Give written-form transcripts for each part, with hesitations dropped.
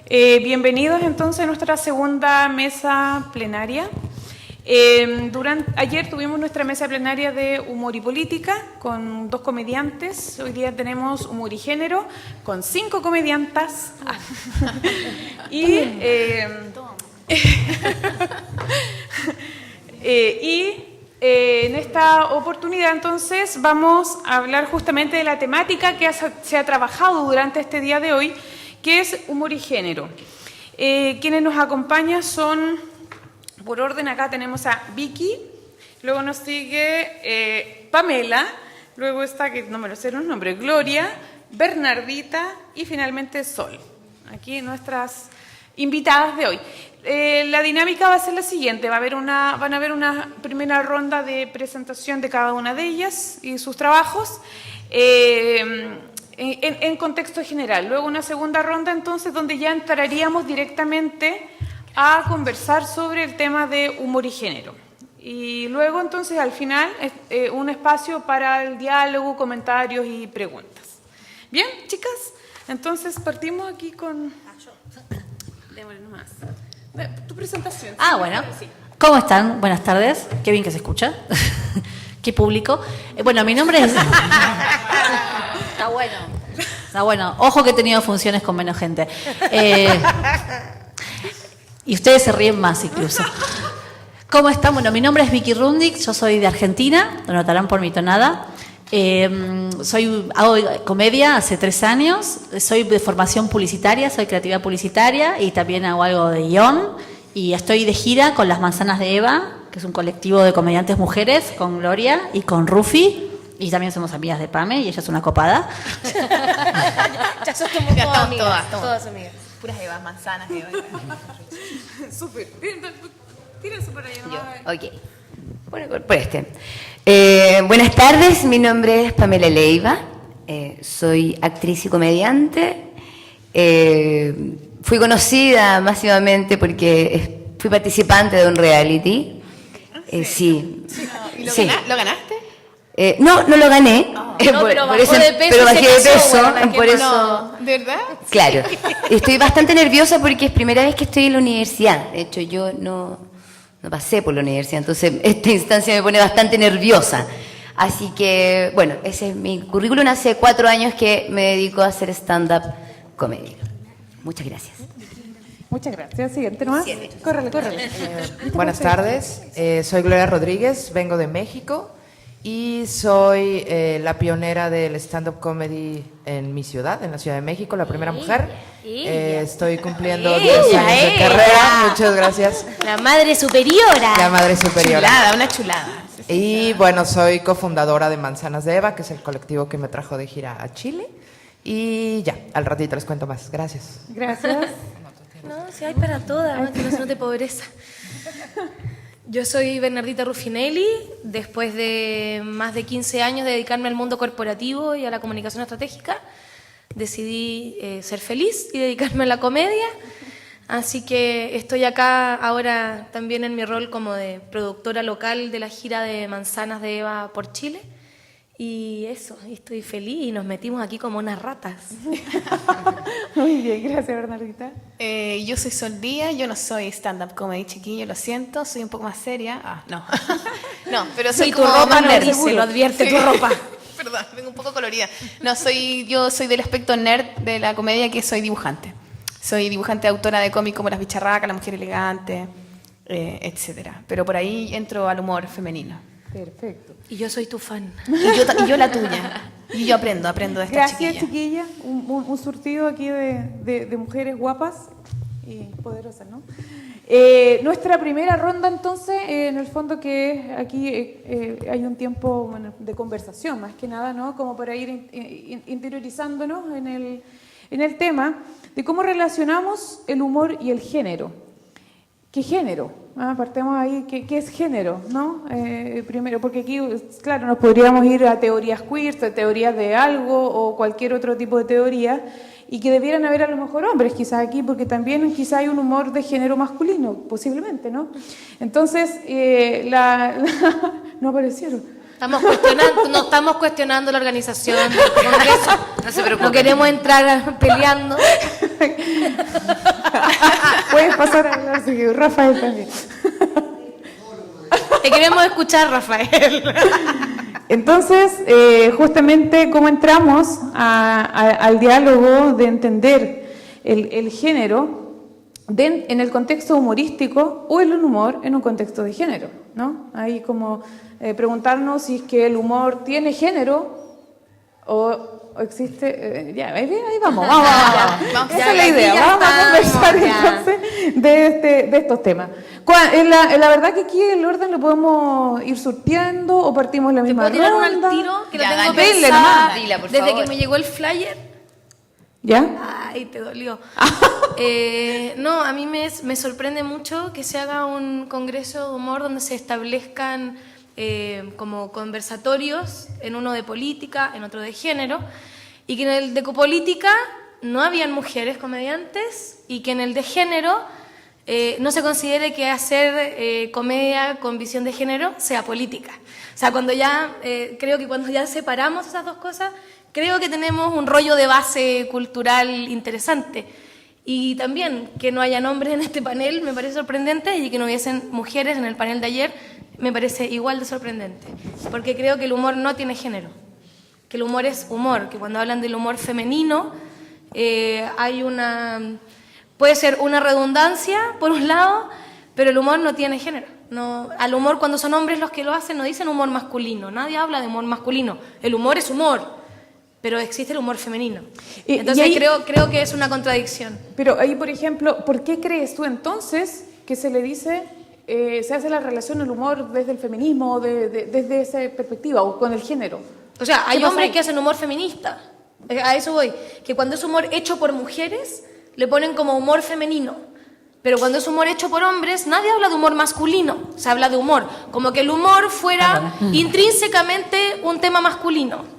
Bienvenidos entonces a nuestra segunda mesa plenaria. Ayer tuvimos nuestra mesa plenaria de humor y política con 2 comediantes. Hoy día tenemos humor y género con 5 comediantas. En esta oportunidad entonces vamos a hablar justamente de la temática que se ha trabajado durante este día de hoy, que es humor y género. Quienes nos acompañan son, por orden, acá tenemos a Vicky, luego nos sigue Pamela, luego está, que no me lo sé los nombres, Gloria, Bernardita y finalmente Sol. Aquí nuestras invitadas de hoy. La dinámica va a ser la siguiente: van a haber una primera ronda de presentación de cada una de ellas y sus trabajos en contexto general. Luego una segunda ronda entonces donde ya entraríamos directamente a conversar sobre el tema de humor y género. Y luego entonces al final un espacio para el diálogo, comentarios y preguntas. Bien, chicas, entonces partimos aquí con... Démosle nomás. Tu presentación. Bueno. Sí. ¿Cómo están? Buenas tardes. Qué bien que se escucha. Qué público. Bueno, mi nombre es... Está bueno. Está bueno. Ojo que he tenido funciones con menos gente. Y ustedes se ríen más incluso. ¿Cómo están? Bueno, mi nombre es Vicky Rundig. Yo soy de Argentina. Lo notarán por mi tonada. Hago comedia hace 3 años, soy de formación publicitaria, soy creativa publicitaria y también hago algo de guión, y estoy de gira con Las Manzanas de Eva, que es un colectivo de comediantes mujeres, con Gloria y con Rufi, y también somos amigas de Pame y ella es una copada. Ya somos todas amigas. Puras Evas, manzanas, Eva. Súper. Tírense por ahí nomás. Ok. Bueno, por este. Buenas tardes, mi nombre es Pamela Leiva, soy actriz y comediante. Fui conocida masivamente porque fui participante de un reality. Sí. ¿Lo ganaste? No lo gané. Pero bajé de peso. Por eso. ¿De verdad? Claro. Estoy bastante nerviosa porque es primera vez que estoy en la universidad. De hecho, yo no pasé por la universidad, entonces esta instancia me pone bastante nerviosa. Así que, bueno, ese es mi currículum. Hace 4 años que me dedico a hacer stand-up comedy. Muchas gracias. Muchas gracias. Siguiente nomás. Córrele. Buenas tardes, soy Gloria Rodríguez, vengo de México y soy la pionera del stand-up comedy en mi ciudad, en la Ciudad de México, la primera mujer. Estoy cumpliendo 10 años de carrera. Muchas gracias. La madre superiora. La madre superiora. Una chulada. Y bueno, soy cofundadora de Manzanas de Eva, que es el colectivo que me trajo de gira a Chile. Y ya, al ratito les cuento más. Gracias. Gracias. No, si hay para todas, que no se note pobreza. Yo soy Bernardita Ruffinelli. Después de más de 15 años de dedicarme al mundo corporativo y a la comunicación estratégica, decidí ser feliz y dedicarme a la comedia. Así que estoy acá ahora también en mi rol como de productora local de la gira de Manzanas de Eva por Chile. Y eso, estoy feliz y nos metimos aquí como unas ratas. Muy bien, gracias, Bernardita. Yo soy Sol Díaz, yo no soy stand-up comedy, chiquillo, lo siento, soy un poco más seria. No. No, pero soy tu como ropa más lo nerd. dice, lo advierte tu ropa. Perdón, vengo un poco colorida. No, yo soy del aspecto nerd de la comedia, que soy dibujante. Soy dibujante, autora de cómics como Las Bicharracas, La Mujer Elegante, etcétera. Pero por ahí entro al humor femenino. Perfecto. Y yo soy tu fan. Y yo la tuya. Y yo aprendo de esta Gracias, chiquilla. Un surtido aquí de mujeres guapas y poderosas, ¿no? Nuestra primera ronda, entonces, en el fondo que aquí hay un tiempo de conversación, más que nada, ¿no? Como para ir interiorizándonos en el tema de cómo relacionamos el humor y el género. ¿Qué género? Partemos ahí, ¿qué es género? ¿No? Primero, porque aquí, claro, nos podríamos ir a teorías queer, a teorías de algo o cualquier otro tipo de teoría, y que debieran haber a lo mejor hombres quizás aquí, porque también quizás hay un humor de género masculino, posiblemente, ¿no? Entonces, no aparecieron. No estamos cuestionando la organización del Congreso. No se preocupen. No queremos entrar peleando. que Rafael también. Te queremos escuchar, Rafael. Entonces, justamente cómo entramos al diálogo de entender el género en el contexto humorístico o el humor en un contexto de género, ¿no? Ahí como preguntarnos si es que el humor tiene género o existe... ya, ahí vamos. Esa es la idea. Vamos a conversar entonces de estos temas. La verdad que aquí el orden lo podemos ir surtiendo o partimos la misma ¿Te puedo tirar ronda. una al tiro? Que Ya, la tengo dale. pensada Dila, por desde favor. que me llegó el flyer. ¿Ya? Ay, te dolió. No, a mí me sorprende mucho que se haga un congreso de humor donde se establezcan como conversatorios, en uno de política, en otro de género, y que en el de política no habían mujeres comediantes y que en el de género no se considere que hacer comedia con visión de género sea política. O sea, creo que cuando ya separamos esas dos cosas, creo que tenemos un rollo de base cultural interesante. Y también que no hayan hombres en este panel me parece sorprendente, y que no hubiesen mujeres en el panel de ayer me parece igual de sorprendente. Porque creo que el humor no tiene género, que el humor es humor, que cuando hablan del humor femenino puede ser una redundancia por un lado, pero el humor no tiene género. No, al humor, cuando son hombres los que lo hacen, no dicen humor masculino, nadie habla de humor masculino. El humor es humor, pero existe el humor femenino. Entonces y ahí, creo que es una contradicción. Pero ahí, por ejemplo, ¿por qué crees tú entonces que se le dice, se hace la relación del humor desde el feminismo, desde esa perspectiva, o con el género? O sea, hay pasa hombres ahí? que hacen humor feminista. A eso voy. Que cuando es humor hecho por mujeres, le ponen como humor femenino. Pero cuando es humor hecho por hombres, nadie habla de humor masculino. Se habla de humor. Como que el humor fuera intrínsecamente un tema masculino.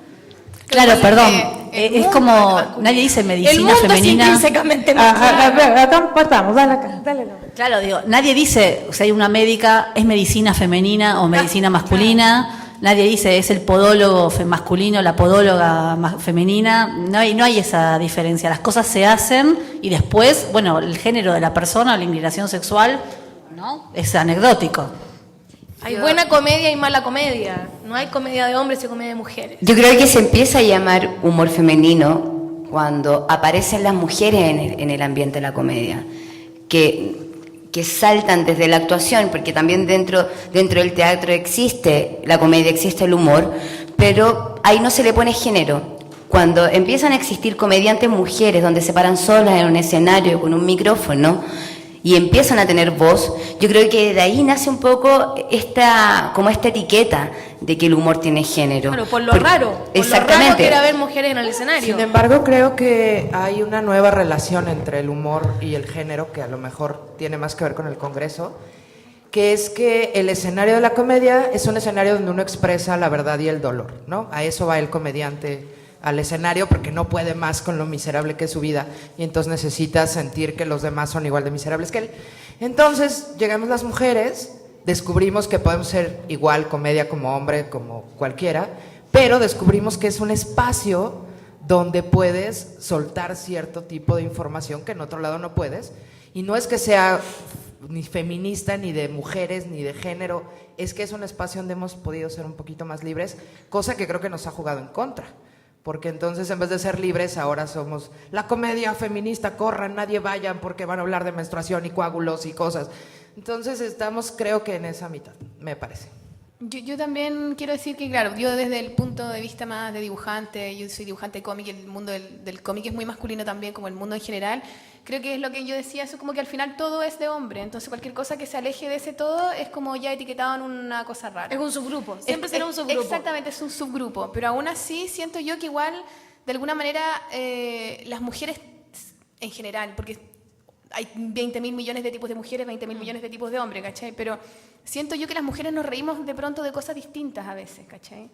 Claro, Igual perdón. que el Es mundo como, es masculino. nadie dice El medicina mundo femenina. es intrínsecamente masculino. Acá partamos, dale acá, dale. Claro, digo, nadie dice, o sea, hay una médica, es medicina femenina o medicina masculina. Nadie dice, es el podólogo masculino, la podóloga femenina. No hay esa diferencia. Las cosas se hacen y después, bueno, el género de la persona, la inclinación sexual, ¿no? Es anecdótico. Hay buena comedia y mala comedia. No hay comedia de hombres y comedia de mujeres. Yo creo que se empieza a llamar humor femenino cuando aparecen las mujeres en el ambiente de la comedia, que saltan desde la actuación, porque también dentro del teatro existe la comedia, existe el humor, pero ahí no se le pone género. Cuando empiezan a existir comediantes mujeres donde se paran solas en un escenario con un micrófono y empiezan a tener voz, yo creo que de ahí nace un poco esta etiqueta de que el humor tiene género. Bueno, por lo raro. Por Exactamente. lo raro que era ver mujeres en el escenario. Sin embargo, creo que hay una nueva relación entre el humor y el género, que a lo mejor tiene más que ver con el Congreso, que es que el escenario de la comedia es un escenario donde uno expresa la verdad y el dolor, ¿no? A eso va el comediante al escenario porque no puede más con lo miserable que es su vida y entonces necesita sentir que los demás son igual de miserables que él. Entonces, llegamos las mujeres, descubrimos que podemos ser igual comedia como hombre, como cualquiera, pero descubrimos que es un espacio donde puedes soltar cierto tipo de información que en otro lado no puedes, y no es que sea ni feminista, ni de mujeres, ni de género, es que es un espacio donde hemos podido ser un poquito más libres, cosa que creo que nos ha jugado en contra. Porque entonces en vez de ser libres ahora somos la comedia feminista, corran, nadie vayan porque van a hablar de menstruación y coágulos y cosas. Entonces estamos, creo que en esa mitad, me parece. Yo también quiero decir que, claro, yo desde el punto de vista más de dibujante, yo soy dibujante de cómic, el mundo del cómic es muy masculino también, como el mundo en general. Creo que es lo que yo decía, eso como que al final todo es de hombre, entonces cualquier cosa que se aleje de ese todo es como ya etiquetado en una cosa rara. Es un subgrupo. Siempre será un subgrupo. Exactamente, es un subgrupo, pero aún así siento yo que igual, de alguna manera, las mujeres en general, porque hay 20.000 millones de tipos de mujeres, 20.000 millones de tipos de hombres, ¿cachai? Pero siento yo que las mujeres nos reímos de pronto de cosas distintas a veces, ¿cachai?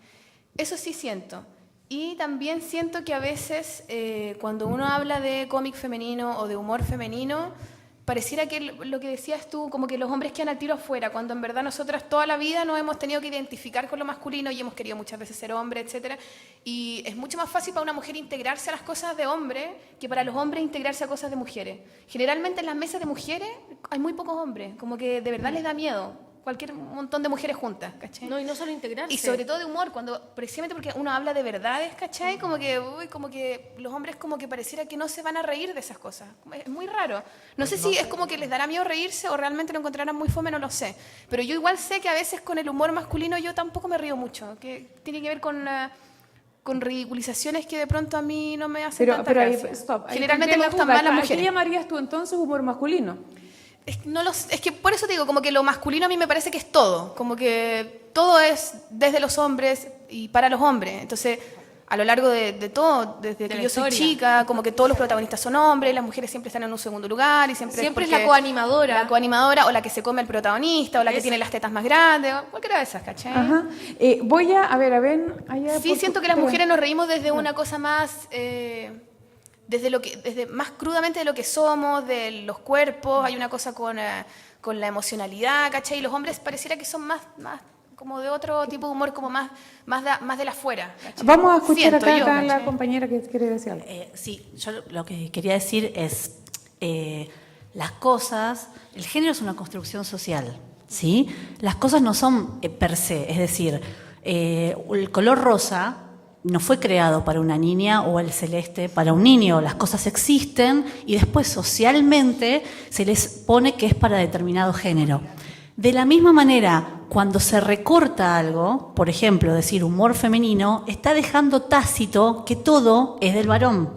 Eso sí siento. Y también siento que a veces cuando uno habla de cómic femenino o de humor femenino, pareciera que lo que decías tú, como que los hombres quedan al tiro afuera, cuando en verdad nosotras toda la vida nos hemos tenido que identificar con lo masculino y hemos querido muchas veces ser hombre, etcétera. Y es mucho más fácil para una mujer integrarse a las cosas de hombre que para los hombres integrarse a cosas de mujeres. Generalmente en las mesas de mujeres hay muy pocos hombres, como que de verdad les da miedo. Cualquier montón de mujeres juntas, ¿cachai? No, y no solo integrarse. Y sobre todo de humor, precisamente porque uno habla de verdades, ¿cachai? Como que los hombres como que pareciera que no se van a reír de esas cosas. Es muy raro. No sé si es como que les dará miedo reírse o realmente lo encontrarán muy fome, no lo sé. Pero yo igual sé que a veces con el humor masculino yo tampoco me río mucho, que tiene que ver con ridiculizaciones que de pronto a mí no me hacen tanta gracia. Stop. Generalmente me gustan más las ¿A mujeres. qué llamarías tú entonces humor masculino? Es que por eso te digo, como que lo masculino a mí me parece que es todo, como que todo es desde los hombres y para los hombres. Entonces, a lo largo de todo, desde que yo soy chica, como que todos los protagonistas son hombres, las mujeres siempre están en un segundo lugar y siempre es la coanimadora. La coanimadora o la que se come el protagonista o la que tiene las tetas más grandes, o cualquiera de esas, ¿cachai? Ajá. Voy a ver, allá. Sí, siento que las mujeres nos reímos desde una cosa más... desde más crudamente de lo que somos, de los cuerpos, hay una cosa con la emocionalidad, ¿cachai? Y los hombres pareciera que son más como de otro tipo de humor, como más de la afuera, ¿cachai? Vamos a escuchar Siento yo, acá a la ¿cachai? compañera que quiere decir algo. Sí, yo lo que quería decir es, las cosas, el género es una construcción social, ¿sí? Las cosas no son per se, es decir, el color rosa no fue creado para una niña o el celeste para un niño. Las cosas existen y después socialmente se les pone que es para determinado género. De la misma manera, cuando se recorta algo, por ejemplo, decir humor femenino, está dejando tácito que todo es del varón.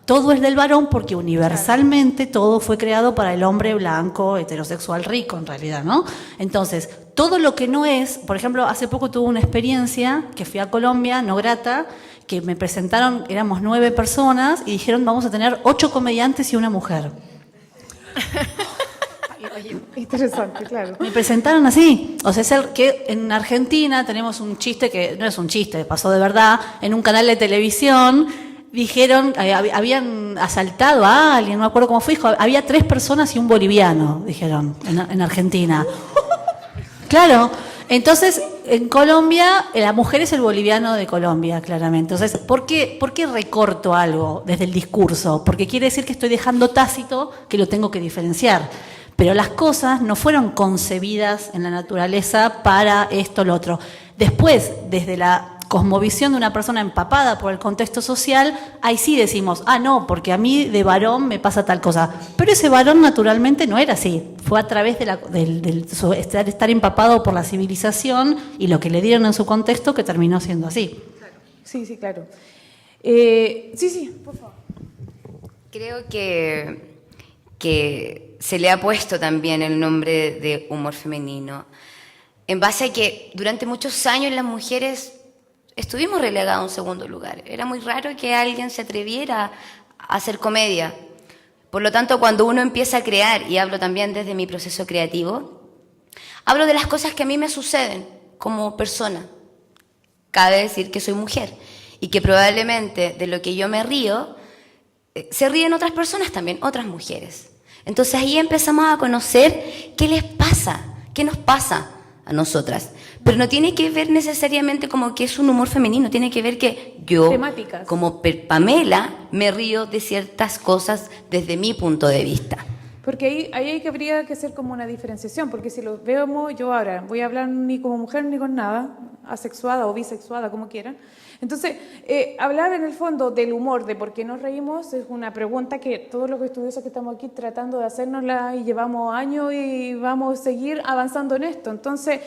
Todo es del varón porque universalmente todo fue creado para el hombre blanco, heterosexual, rico en realidad, ¿no? Entonces, todo lo que no es, por ejemplo, hace poco tuve una experiencia que fui a Colombia, no grata, que me presentaron, éramos 9 personas y dijeron vamos a tener 8 comediantes y una mujer. Interesante, claro. Me presentaron así. O sea, es el que en Argentina tenemos un chiste que no es un chiste, pasó de verdad, en un canal de televisión. Dijeron, habían asaltado a alguien, no me acuerdo cómo fue, dijo, había 3 personas y un boliviano, dijeron, en Argentina. Claro, entonces en Colombia la mujer es el boliviano de Colombia, claramente. Entonces, ¿por qué recorto algo desde el discurso? Porque quiere decir que estoy dejando tácito que lo tengo que diferenciar. Pero las cosas no fueron concebidas en la naturaleza para esto o lo otro. Después, desde la cosmovisión de una persona empapada por el contexto social, ahí sí decimos, no, porque a mí de varón me pasa tal cosa. Pero ese varón naturalmente no era así. Fue a través de estar empapado por la civilización y lo que le dieron en su contexto que terminó siendo así. Sí, claro. Sí, por favor. Creo que se le ha puesto también el nombre de humor femenino en base a que durante muchos años las mujeres estuvimos relegadas a un segundo lugar. Era muy raro que alguien se atreviera a hacer comedia. Por lo tanto, cuando uno empieza a crear, y hablo también desde mi proceso creativo, hablo de las cosas que a mí me suceden como persona. Cabe decir que soy mujer y que probablemente de lo que yo me río, se ríen otras personas también, otras mujeres. Entonces ahí empezamos a conocer qué les pasa, qué nos pasa a nosotras. Pero no tiene que ver necesariamente como que es un humor femenino, tiene que ver que yo, temáticas, como Pamela, me río de ciertas cosas desde mi punto de vista. Porque ahí habría que hacer como una diferenciación, porque si lo vemos, yo ahora voy a hablar ni como mujer ni con nada, asexuada o bisexuada, como quieran. Entonces, hablar en el fondo del humor, de por qué nos reímos, es una pregunta que todos los estudiosos que estamos aquí tratando de hacernosla y llevamos años y vamos a seguir avanzando en esto. Entonces,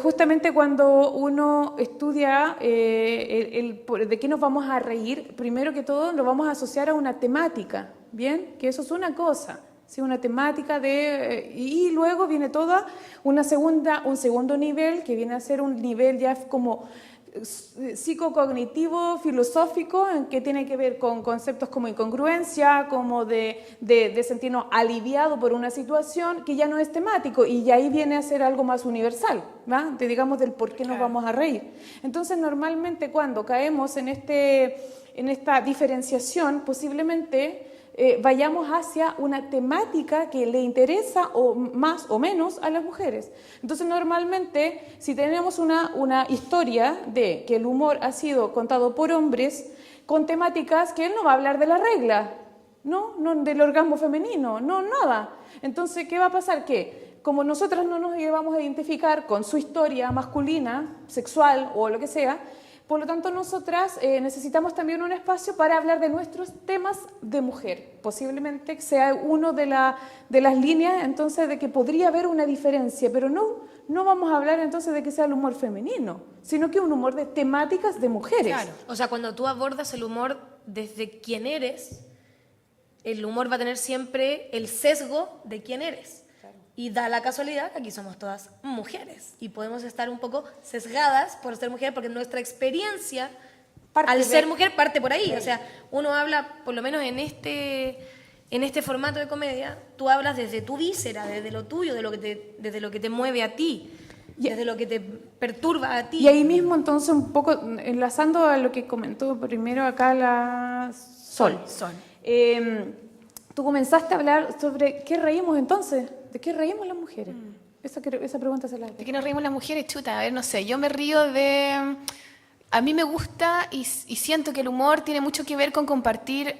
justamente cuando uno estudia de qué nos vamos a reír, primero que todo lo vamos a asociar a una temática, ¿bien? Que eso es una cosa. Sí, una temática y luego viene toda un segundo nivel que viene a ser un nivel ya como psicocognitivo, filosófico, en que tiene que ver con conceptos como incongruencia, como de sentirnos aliviados por una situación que ya no es temático y ya ahí viene a ser algo más universal, ¿va? Digamos del por qué nos vamos a reír. Entonces normalmente cuando caemos en esta diferenciación, posiblemente vayamos hacia una temática que le interesa o más o menos a las mujeres. Entonces, normalmente, si tenemos una historia de que el humor ha sido contado por hombres con temáticas que él no va a hablar de la regla, no del orgasmo femenino, no, nada. Entonces, ¿qué va a pasar? Que como nosotras no nos vamos a identificar con su historia masculina, sexual o lo que sea, por lo tanto, nosotras necesitamos también un espacio para hablar de nuestros temas de mujer. Posiblemente sea uno de las líneas, entonces, de que podría haber una diferencia, pero no vamos a hablar entonces de que sea el humor femenino, sino que un humor de temáticas de mujeres. Claro. O sea, cuando tú abordas el humor desde quién eres, el humor va a tener siempre el sesgo de quién eres. Y da la casualidad que aquí somos todas mujeres y podemos estar un poco sesgadas por ser mujeres porque nuestra experiencia al ser mujer parte por ahí. O sea, uno habla, por lo menos en este formato de comedia, tú hablas desde tu víscera, desde lo tuyo, desde lo que te mueve a ti, desde lo que te perturba a ti. Y ahí mismo, entonces, un poco enlazando a lo que comentó primero acá la Sol. Tú comenzaste a hablar sobre qué reímos entonces, de qué reímos las mujeres. Esa pregunta se la... ¿De qué nos reímos las mujeres? Chuta, a ver, no sé, yo me río de... A mí me gusta y siento que el humor tiene mucho que ver con compartir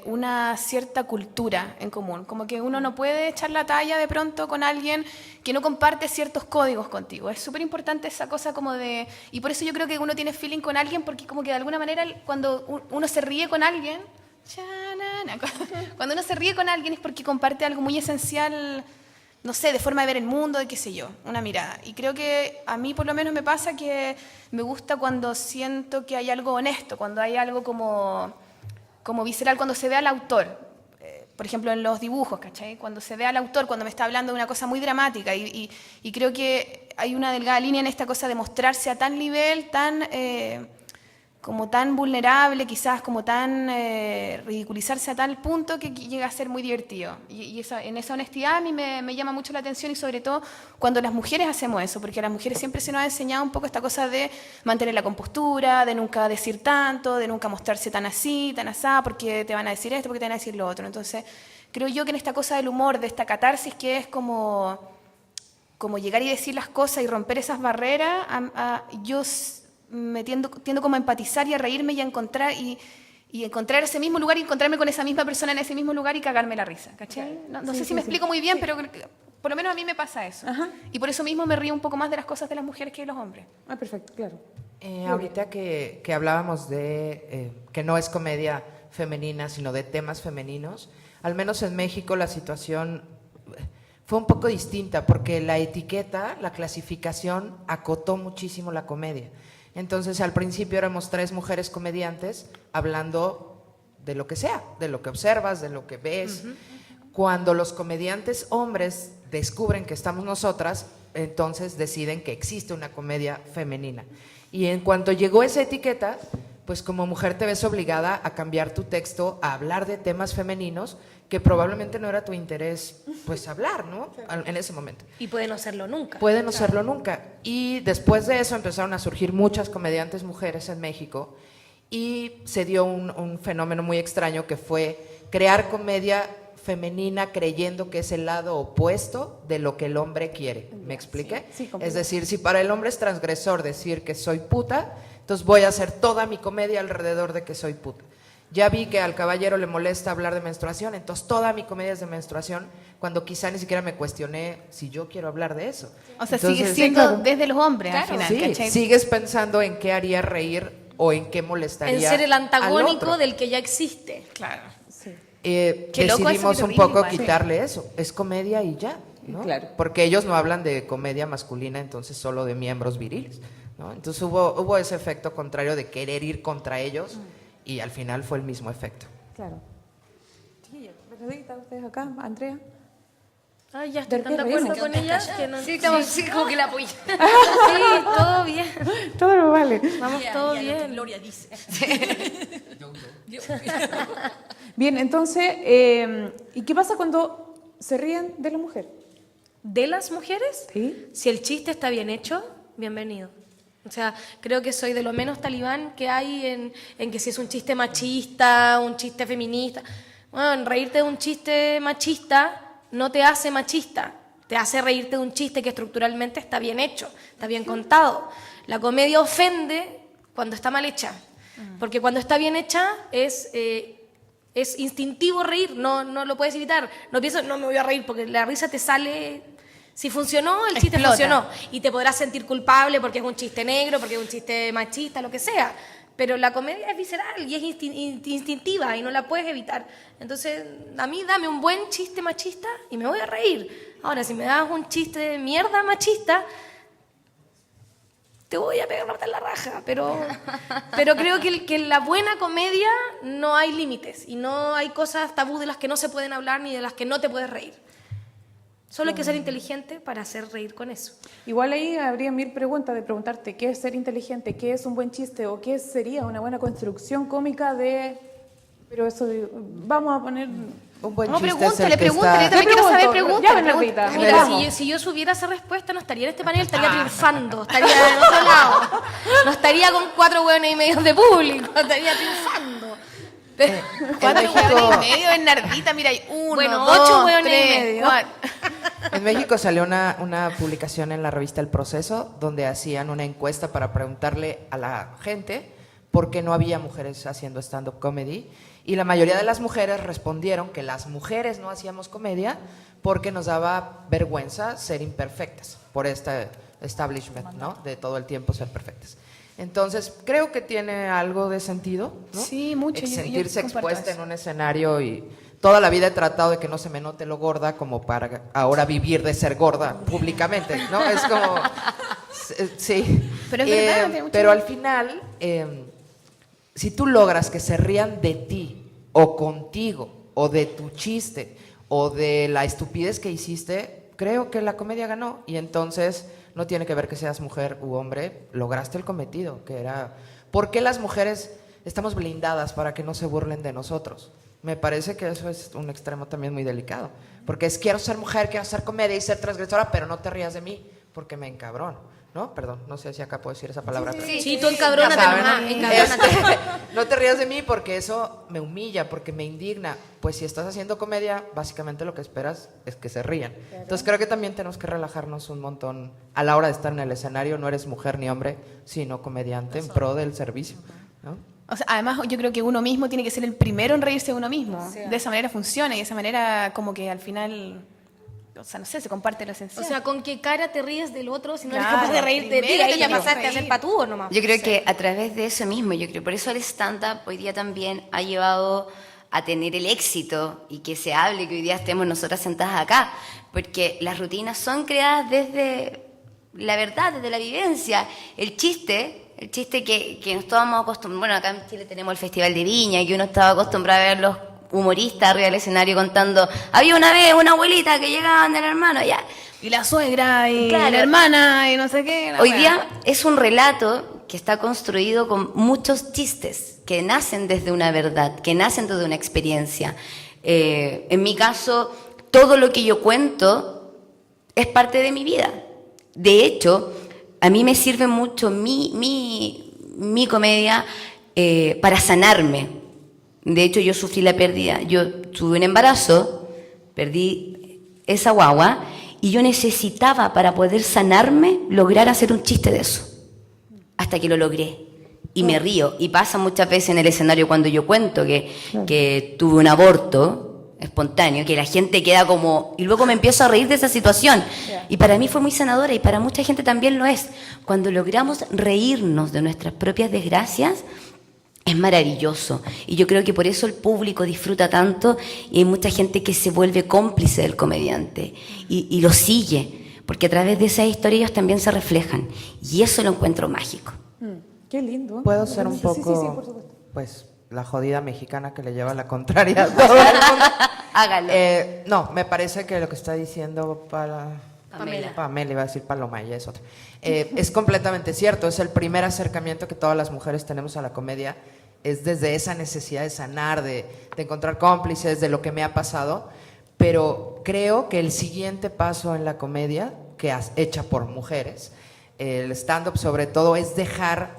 una cierta cultura en común. Como que uno no puede echar la talla de pronto con alguien que no comparte ciertos códigos contigo. Es súper importante esa cosa como de... Y por eso yo creo que uno tiene feeling con alguien, porque como que de alguna manera cuando uno se ríe con alguien... Cuando uno se ríe con alguien es porque comparte algo muy esencial, no sé, de forma de ver el mundo, de qué sé yo, una mirada. Y creo que a mí por lo menos me pasa que me gusta cuando siento que hay algo honesto, cuando hay algo como visceral, cuando se ve al autor. Por ejemplo, en los dibujos, ¿cachai? Cuando se ve al autor, cuando me está hablando de una cosa muy dramática. Y creo que hay una delgada línea en esta cosa de mostrarse a tal nivel, como tan vulnerable, quizás como tan ridiculizarse a tal punto que llega a ser muy divertido. Y en esa honestidad a mí me llama mucho la atención, y sobre todo cuando las mujeres hacemos eso, porque a las mujeres siempre se nos ha enseñado un poco esta cosa de mantener la compostura, de nunca decir tanto, de nunca mostrarse tan así, tan asá, porque te van a decir esto, porque te van a decir lo otro. Entonces, creo yo que en esta cosa del humor, de esta catarsis que es como llegar y decir las cosas y romper esas barreras, yo me tiendo como a empatizar y a reírme y a encontrar encontrar ese mismo lugar y encontrarme con esa misma persona en ese mismo lugar y cagarme la risa, ¿cachai? No sé si me explico muy bien, pero por lo menos a mí me pasa eso. Ajá. Y por eso mismo me río un poco más de las cosas de las mujeres que de los hombres. Perfecto, claro. Ahorita que hablábamos de que no es comedia femenina, sino de temas femeninos, al menos en México la situación fue un poco distinta, porque la etiqueta, la clasificación, acotó muchísimo la comedia. Entonces, al principio éramos 3 mujeres comediantes hablando de lo que sea, de lo que observas, de lo que ves. Cuando los comediantes hombres descubren que estamos nosotras, entonces deciden que existe una comedia femenina. Y en cuanto llegó esa etiqueta, pues como mujer te ves obligada a cambiar tu texto, a hablar de temas femeninos que probablemente no era tu interés, pues hablar, ¿no? En ese momento. Y puede no serlo nunca. Puede no serlo nunca. Y después de eso empezaron a surgir muchas comediantes mujeres en México, y se dio un fenómeno muy extraño, que fue crear comedia femenina creyendo que es el lado opuesto de lo que el hombre quiere. ¿Me expliqué? Sí, es decir, si para el hombre es transgresor decir que soy puta, entonces voy a hacer toda mi comedia alrededor de que soy puta. Ya vi que al caballero le molesta hablar de menstruación, entonces toda mi comedia es de menstruación, cuando quizá ni siquiera me cuestioné si yo quiero hablar de eso. O sea, entonces, sigue siendo desde los hombres al final, sí, ¿cachai? sigues pensando en qué haría reír o en qué molestaría En ser el antagónico al otro. del que ya existe. Claro. Qué loco Decidimos ese un horrible poco igual. quitarle eso, es comedia y ya, ¿no? Claro. Porque ellos no hablan de comedia masculina, entonces solo de miembros viriles, ¿no? Entonces hubo ese efecto contrario de querer ir contra ellos, y al final fue el mismo efecto. Claro. Chiquillos, Bernadita, ustedes acá, Andrea. Ay, ya estoy ¿De tan de qué acuerdo reímos? con ella que no... Sí, estamos así como que la apoyo. Sí, todo bien. Todo lo vale. Vamos todo bien. Gloria dice. Bien, entonces, ¿y qué pasa cuando se ríen de la mujer? ¿De las mujeres? Sí. Si el chiste está bien hecho, bienvenido. O sea, creo que soy de lo menos talibán que hay en que si es un chiste machista, un chiste feminista. Bueno, reírte de un chiste machista no te hace machista, te hace reírte de un chiste que estructuralmente está bien hecho, está bien contado. La comedia ofende cuando está mal hecha, porque cuando está bien hecha es instintivo reír, no lo puedes evitar. No piensas, no me voy a reír, porque la risa te sale. Si funcionó, el chiste Explota. funcionó. Y te podrás sentir culpable porque es un chiste negro, porque es un chiste machista, lo que sea. Pero la comedia es visceral y es instintiva y no la puedes evitar. Entonces, a mí dame un buen chiste machista y me voy a reír. Ahora, si me das un chiste de mierda machista, te voy a pegar una patada en la raja. Pero creo que en la buena comedia no hay límites y no hay cosas tabú de las que no se pueden hablar ni de las que no te puedes reír. Solo hay que ser inteligente para hacer reír con eso. Igual ahí habría mil preguntas de preguntarte qué es ser inteligente, qué es un buen chiste o qué sería una buena construcción cómica de... Pero eso, vamos a poner... Un buen No, chiste es pregúntale, el que pregúntale, está... yo también quiero saber, Ya, pregúntale. Bernardita, Mira, vamos. si yo supiera esa respuesta, no estaría en este panel, estaría triunfando, estaría en otro lado. No estaría con 4 hueones y medio de público, estaría triunfando. 4 México- hueones y medio, Bernardita, mira, hay 1, Bueno, 2, 8 hueones y 3, medio. 4. En México salió una publicación en la revista El Proceso donde hacían una encuesta para preguntarle a la gente por qué no había mujeres haciendo stand-up comedy y la mayoría de las mujeres respondieron que las mujeres no hacíamos comedia porque nos daba vergüenza ser imperfectas por este establishment, ¿no? De todo el tiempo ser perfectas. Entonces, creo que tiene algo de sentido, ¿no? Sí, mucho, yo Sentirse comparto expuesta eso. en un escenario y toda la vida he tratado de que no se me note lo gorda como para ahora vivir de ser gorda públicamente, ¿no? Es como... Sí. Pero es verdad, tiene mucho- Pero al final, si tú logras que se rían de ti o contigo o de tu chiste o de la estupidez que hiciste, creo que la comedia ganó y entonces no tiene que ver que seas mujer u hombre, lograste el cometido, que era... ¿Por qué las mujeres estamos blindadas para que no se burlen de nosotros? Me parece que eso es un extremo también muy delicado, porque es quiero ser mujer, quiero hacer comedia y ser transgresora, pero no te rías de mí, porque me encabrono. ¿No? Perdón, no sé si acá puedo decir esa palabra. pero- Sí, tú encabrónate Ya saben, nomás, ¿no? encabrónate. No te rías de mí porque eso me humilla, porque me indigna. Pues si estás haciendo comedia, básicamente lo que esperas es que se rían. Entonces creo que también tenemos que relajarnos un montón a la hora de estar en el escenario. No eres mujer ni hombre, sino comediante en pro del servicio, ¿no? O sea, además yo creo que uno mismo tiene que ser el primero en reírse de uno mismo. De esa manera funciona y de esa manera como que al final, o sea, no sé, se comparte la O esencia. sea, ¿con qué cara te ríes del otro si no eres Claro, capaz de reírte de ti? primero Ahí te ya tienes que pasaste a ser reír. patúo nomás. Yo creo que a través de eso mismo, yo creo, por eso el stand-up hoy día también ha llevado a tener el éxito y que se hable, que hoy día estemos nosotras sentadas acá, porque las rutinas son creadas desde la verdad, desde la vivencia. El chiste que nos estábamos acostumbrados, bueno, acá en Chile tenemos el Festival de Viña, que uno estaba acostumbrado a ver los humoristas arriba del escenario contando, había una vez una abuelita que llegaban del hermano, ya. Y la suegra, y Claro. la hermana, y no sé qué. la Hoy wea. día es un relato que está construido con muchos chistes que nacen desde una verdad, que nacen desde una experiencia. En mi caso, todo lo que yo cuento es parte de mi vida. De hecho, a mí me sirve mucho mi comedia para sanarme. De hecho, yo sufrí la pérdida. Yo tuve un embarazo, perdí esa guagua y yo necesitaba para poder sanarme lograr hacer un chiste de eso. Hasta que lo logré. Y me río. Y pasa muchas veces en el escenario cuando yo cuento que tuve un aborto espontáneo, que la gente queda como... Y luego me empiezo a reír de esa situación. Y para mí fue muy sanadora y para mucha gente también lo es. Cuando logramos reírnos de nuestras propias desgracias, es maravilloso. Y yo creo que por eso el público disfruta tanto y hay mucha gente que se vuelve cómplice del comediante y lo sigue, porque a través de esas historias ellos también se reflejan. Y eso lo encuentro mágico. Qué lindo. Puedo ser un Sí, poco, sí, por supuesto. pues, la jodida mexicana que le lleva la contraria a todo el mundo. Hágalo. No, me parece que lo que está diciendo Pamela. Pamela, iba a decir Paloma, ella es otra. Es completamente cierto, es el primer acercamiento que todas las mujeres tenemos a la comedia, es desde esa necesidad de sanar, de encontrar cómplices, de lo que me ha pasado, pero creo que el siguiente paso en la comedia, hecha por mujeres, el stand-up sobre todo, es dejar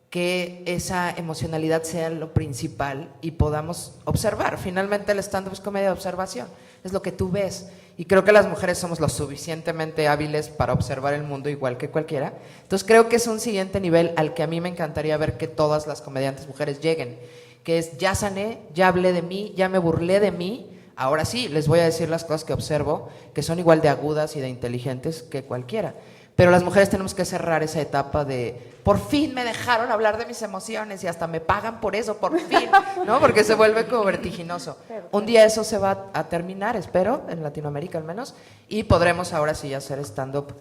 que esa emocionalidad sea lo principal y podamos observar. Finalmente el stand-up es comedia de observación, es lo que tú ves. Y creo que las mujeres somos lo suficientemente hábiles para observar el mundo igual que cualquiera. Entonces creo que es un siguiente nivel al que a mí me encantaría ver que todas las comediantes mujeres lleguen, que es ya sané, ya hablé de mí, ya me burlé de mí, ahora sí les voy a decir las cosas que observo, que son igual de agudas y de inteligentes que cualquiera. Pero las mujeres tenemos que cerrar esa etapa de por fin me dejaron hablar de mis emociones y hasta me pagan por eso, por fin, ¿no? Porque se vuelve como vertiginoso. Un día eso se va a terminar, espero, en Latinoamérica al menos, y podremos ahora sí hacer stand-up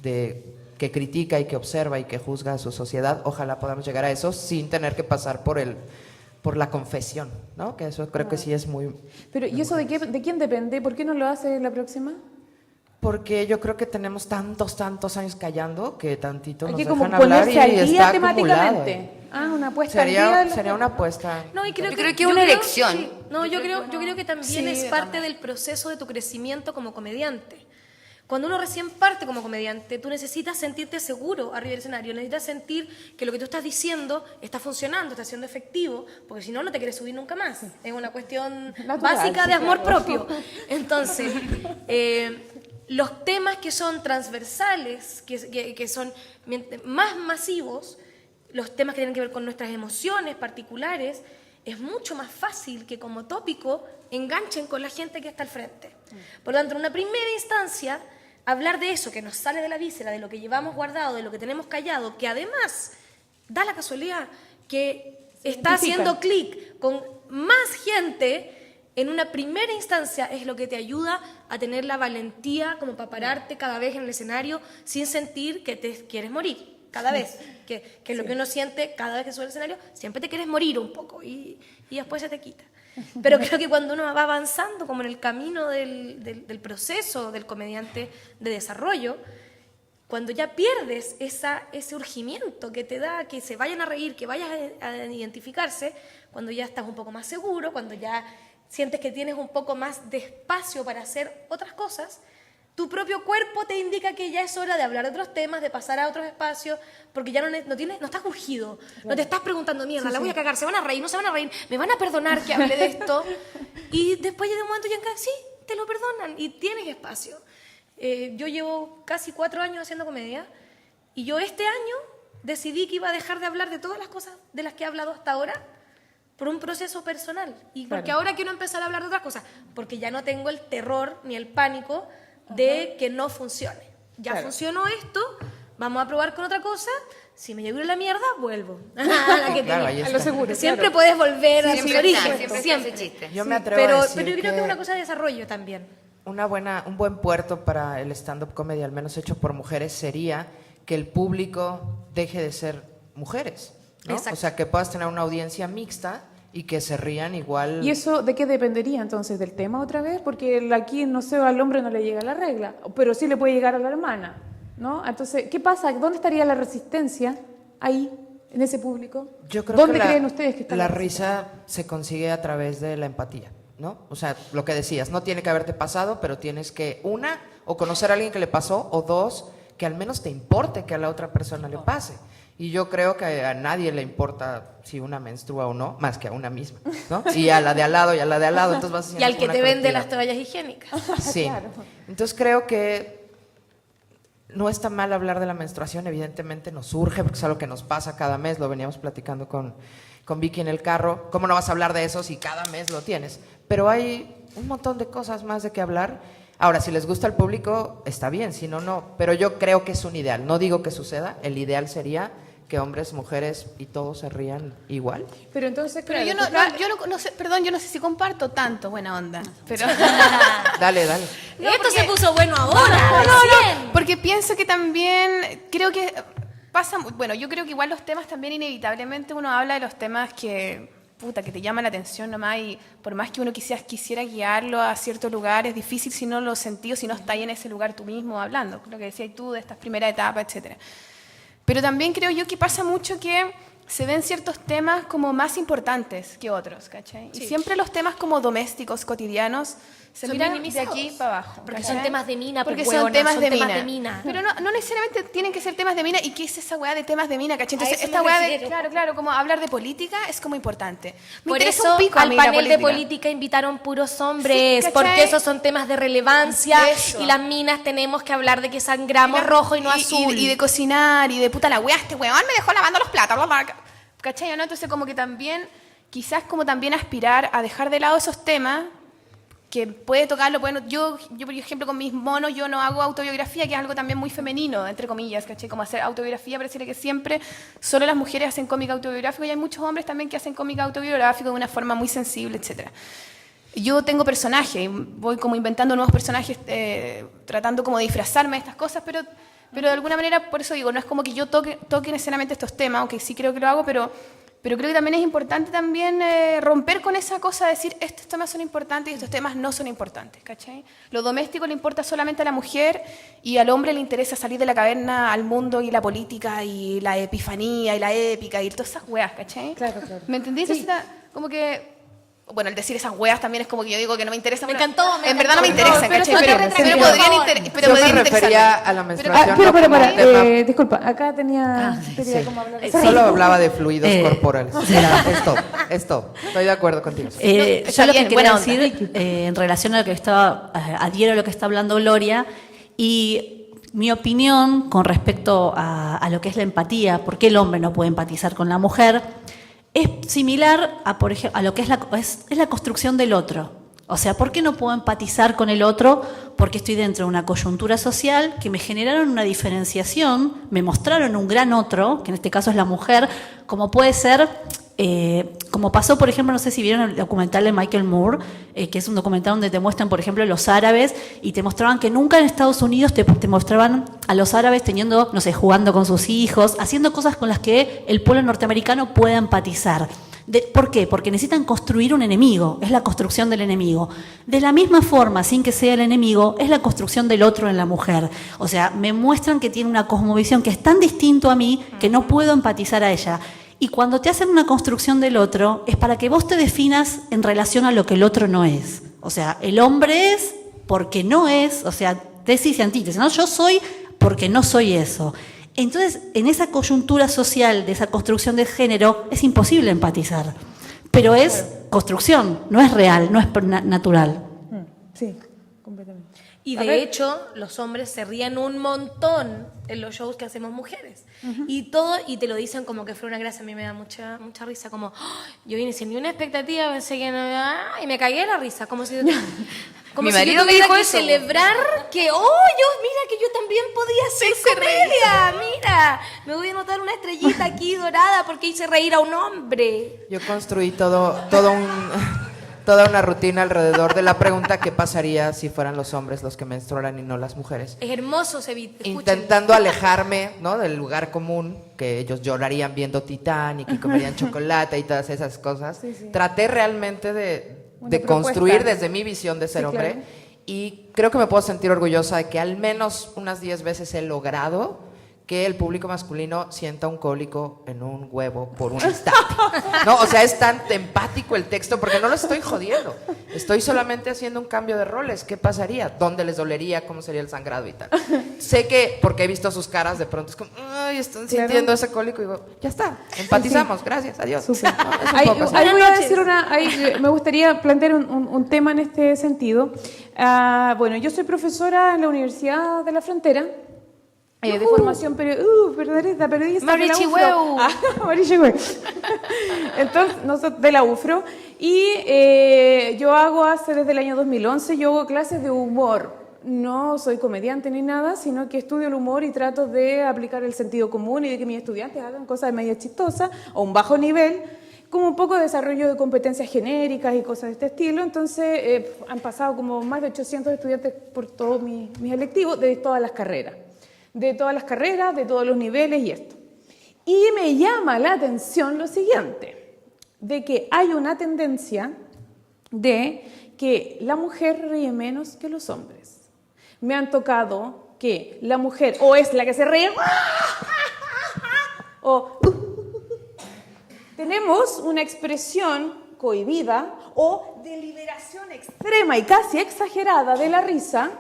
que critica y que observa y que juzga a su sociedad. Ojalá podamos llegar a eso sin tener que pasar por la confesión, ¿no? Que eso creo que sí es muy... Pero, ¿y eso de quién depende? ¿Por qué no lo hace la próxima? Porque yo creo que tenemos tantos años callando que tantito nos Hay que dejan como hablar ponerse al y día está acumulado. temáticamente. Una apuesta al día. Sería una apuesta. No, y Yo creo que es una elección. Sí. No, yo creo que también Sí, es yo parte también. del proceso de tu crecimiento como comediante. Cuando uno recién parte como comediante, tú necesitas sentirte seguro arriba del escenario, necesitas sentir que lo que tú estás diciendo está funcionando, está siendo efectivo, porque si no, no te quieres subir nunca más. Es una cuestión Natural, básica sí, de amor claro. propio. Entonces, los temas que son transversales, que son más masivos, los temas que tienen que ver con nuestras emociones particulares, es mucho más fácil que como tópico enganchen con la gente que está al frente. Por lo tanto, en una primera instancia, hablar de eso que nos sale de la víscera, de lo que llevamos guardado, de lo que tenemos callado, que además da la casualidad que está haciendo clic con más gente, en una primera instancia es lo que te ayuda a tener la valentía como para pararte cada vez en el escenario sin sentir que te quieres morir. Cada vez, que es lo que uno siente cada vez que sube al escenario, siempre te quieres morir un poco y después se te quita. Pero creo que cuando uno va avanzando como en el camino del proceso del comediante de desarrollo, cuando ya pierdes ese urgimiento que te da que se vayan a reír, que vayan a identificarse, cuando ya estás un poco más seguro, cuando ya sientes que tienes un poco más de espacio para hacer otras cosas, tu propio cuerpo te indica que ya es hora de hablar de otros temas, de pasar a otros espacios, porque ya no estás urgido, no te estás preguntando, mierda, la voy a cagar, ¿se van a reír? ¿No se van a reír? ¿Me van a perdonar que hable de esto? Y después de un momento ya sí, te lo perdonan y tienes espacio. Yo llevo casi 4 años haciendo comedia y yo este año decidí que iba a dejar de hablar de todas las cosas de las que he hablado hasta ahora por un proceso personal. Y porque ahora quiero empezar a hablar de otras cosas, porque ya no tengo el terror ni el pánico de que no funcione. Ya funcionó esto, vamos a probar con otra cosa. Si me llevo a la mierda, vuelvo. A la que Claro, ahí tenía. está. A lo seguro. Siempre puedes volver a tus Siempre orígenes. está Siempre. ese chiste. Yo me atrevo Pero a decir yo creo que es una cosa de desarrollo también. un buen puerto para el stand-up comedy, al menos hecho por mujeres, sería que el público deje de ser mujeres, ¿no? Exacto. O sea, que puedas tener una audiencia mixta y que se rían igual. ¿Y eso de qué dependería entonces? ¿Del tema otra vez? Porque aquí, no sé, al hombre no le llega la regla, pero sí le puede llegar a la hermana, ¿no? Entonces, ¿qué pasa? ¿Dónde estaría la resistencia ahí, en ese público? Yo creo ¿Dónde que creen ustedes que está la risa se consigue a través de la empatía, ¿no? O sea, lo que decías, no tiene que haberte pasado, pero tienes que, o conocer a alguien que le pasó, o dos, que al menos te importe que a la otra persona le pase. Y yo creo que a nadie le importa si una menstrua o no, más que a una misma, ¿no? Y a la de al lado, y a la de al lado. Entonces vas haciendo Y al que una te vende colectiva. las toallas higiénicas. Sí. Claro. Entonces creo que no está mal hablar de la menstruación, evidentemente nos surge, porque es algo que nos pasa cada mes, lo veníamos platicando con Vicky en el carro. ¿Cómo no vas a hablar de eso si cada mes lo tienes? Pero hay un montón de cosas más de qué hablar. Ahora, si les gusta al público, está bien, si no, no. Pero yo creo que es un ideal, no digo que suceda, el ideal sería que hombres, mujeres y todos se rían igual. Pero entonces, Pero claro, yo no sé, perdón, yo no sé si comparto tanto buena onda, pero Dale. Esto se puso bueno ahora. porque pienso que también creo que pasa, bueno, yo creo que igual los temas también inevitablemente uno habla de los temas que que te llaman la atención nomás, y por más que uno quisiera guiarlo a ciertos lugares, es difícil si no lo sentí o si no estás ahí en ese lugar tú mismo hablando, lo que decías tú de estas primeras etapas, etcétera. Pero también creo yo que pasa mucho que se ven ciertos temas como más importantes que otros, ¿cachai? Y siempre los temas como domésticos, cotidianos, Se Son mira de minimizados. aquí para abajo. Porque ¿cachai? son temas de mina, Porque pues, son huevona, temas, son de, temas mina. de mina. Pero no necesariamente tienen que ser temas de mina. ¿Y qué es esa weá de temas de mina, cachai? Entonces, eso esta me weá de, refiero. claro, como hablar de política es como importante. Me Por interesa eso un pico a al mí la panel de política invitaron puros hombres, Sí, ¿cachai? porque esos son temas de relevancia Eso. y las minas tenemos que hablar de que sangramos rojo y no azul. Y de cocinar, y de puta la weá, este weón me dejó lavando los platos. ¿Cachai? ¿No? Entonces, como que también, quizás como también aspirar a dejar de lado esos temas que puede tocarlo, bueno, yo, por ejemplo, con mis monos, yo no hago autobiografía, que es algo también muy femenino, entre comillas, ¿cachai? Como hacer autobiografía, pareciera que siempre solo las mujeres hacen cómic autobiográfico y hay muchos hombres también que hacen cómic autobiográfico de una forma muy sensible, etcétera. Yo tengo personajes, y voy como inventando nuevos personajes, tratando como de disfrazarme de estas cosas, pero de alguna manera, por eso digo, no es como que yo toque necesariamente estos temas, aunque sí creo que lo hago, pero creo que también es importante también romper con esa cosa de decir estos temas son importantes y estos temas no son importantes, ¿cachai? Lo doméstico le importa solamente a la mujer y al hombre le interesa salir de la caverna al mundo y la política y la epifanía y la épica y todas esas weas, ¿cachai? Claro, claro. ¿Me entendí? Sí. Entonces, como que... Bueno, el decir esas weas también es como que yo digo que no me interesa. Me pero encantó, en verdad no me encantó. interesa, Pero ¿cachai? eso Pero, te pero retracto. podrían, Yo me refería interesarme. a la menstruación. Pero, no como un tema. disculpa, acá tenía Sí. como hablar de Solo hablaba de fluidos corporales. sí. Esto. Estoy de acuerdo contigo. está Yo lo bien, que buena quería decir en relación a lo que adhiero a lo que está hablando Gloria y mi opinión con respecto a lo que es la empatía, por qué el hombre no puede empatizar con la mujer, es similar a, por ejemplo, a lo que es la construcción del otro. O sea, ¿por qué no puedo empatizar con el otro? Porque estoy dentro de una coyuntura social que me generaron una diferenciación, me mostraron un gran otro, que en este caso es la mujer, como puede ser, como pasó, por ejemplo, no sé si vieron el documental de Michael Moore, que es un documental donde te muestran, por ejemplo, los árabes, y te mostraban que nunca en Estados Unidos te mostraban a los árabes teniendo, no sé, jugando con sus hijos, haciendo cosas con las que el pueblo norteamericano pueda empatizar. ¿Por qué? Porque necesitan construir un enemigo, es la construcción del enemigo. De la misma forma, sin que sea el enemigo, es la construcción del otro en la mujer. O sea, me muestran que tiene una cosmovisión que es tan distinto a mí que no puedo empatizar a ella. Y cuando te hacen una construcción del otro, es para que vos te definas en relación a lo que el otro no es. O sea, el hombre es porque no es, o sea, tesis y antítesis, ¿no? Yo soy porque no soy eso. Entonces, en esa coyuntura social de esa construcción de género, es imposible empatizar. Pero es construcción, no es real, no es natural. Sí, completamente. Y A de ver. hecho, los hombres se ríen un montón en los shows que hacemos mujeres. Y te lo dicen como que fue una gracia. A mí me da mucha risa. Como, "Oh, yo vine sin ni una expectativa, pensé que no... y me cagué de la risa. Como si... Como Mi si marido yo me tuviera dijo que eso. celebrar que, mira que yo también podía hacer comedia, mira, me voy a notar una estrellita aquí dorada porque hice reír a un hombre. Yo construí toda una rutina alrededor de la pregunta qué pasaría si fueran los hombres los que menstruaran y no las mujeres. Es hermoso ese beat, escuchen. Intentando alejarme, ¿no?, del lugar común, que ellos llorarían viendo Titanic y comerían chocolate y todas esas cosas. Traté realmente de construir propuesta. desde mi visión de ser Sí, hombre, claro. y creo que me puedo sentir orgullosa de que al menos unas 10 veces he logrado que el público masculino sienta un cólico en un huevo por un instante. No, o sea, es tan empático el texto porque no lo estoy jodiendo. Estoy solamente haciendo un cambio de roles. ¿Qué pasaría? ¿Dónde les dolería? ¿Cómo sería el sangrado y tal? Sé que, porque he visto sus caras, de pronto es como, ay, están sintiendo ese cólico. Y digo, ya está, empatizamos, gracias, adiós. Súper. No, eso Ahí, puedo pasar. ahí voy a decir me gustaría plantear un tema en este sentido. Bueno, yo soy profesora en la Universidad de la Frontera. De formación periodista de la Marichihueu. UFRO. Marichihueu. Entonces, de la UFRO. Y yo desde el año 2011, yo hago clases de humor. No soy comediante ni nada, sino que estudio el humor y trato de aplicar el sentido común y de que mis estudiantes hagan cosas medio chistosas o un bajo nivel, como un poco de desarrollo de competencias genéricas y cosas de este estilo. Entonces, han pasado como más de 800 estudiantes por todos mis electivos, de todas las carreras. De todos los niveles y esto. Y me llama la atención lo siguiente, de que hay una tendencia de que la mujer ríe menos que los hombres. Me han tocado que la mujer o es la que se ríe, o tenemos una expresión cohibida o de liberación extrema y casi exagerada de la risa,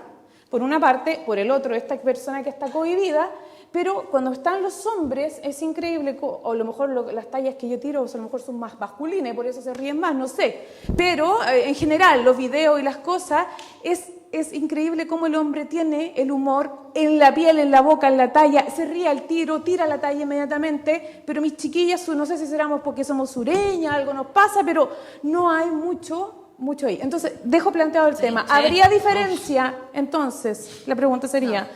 por una parte, por el otro, esta persona que está cohibida, pero cuando están los hombres es increíble, o a lo mejor las tallas que yo tiro a lo mejor son más masculinas y por eso se ríen más, no sé, pero en general los videos y las cosas es increíble cómo el hombre tiene el humor en la piel, en la boca, en la talla, se ríe al tiro, tira la talla inmediatamente, pero mis chiquillas, no sé si seramos porque somos sureñas, algo nos pasa, pero no hay mucho ahí. Entonces, dejo planteado el tema. ¿Habría diferencia, entonces, la pregunta sería,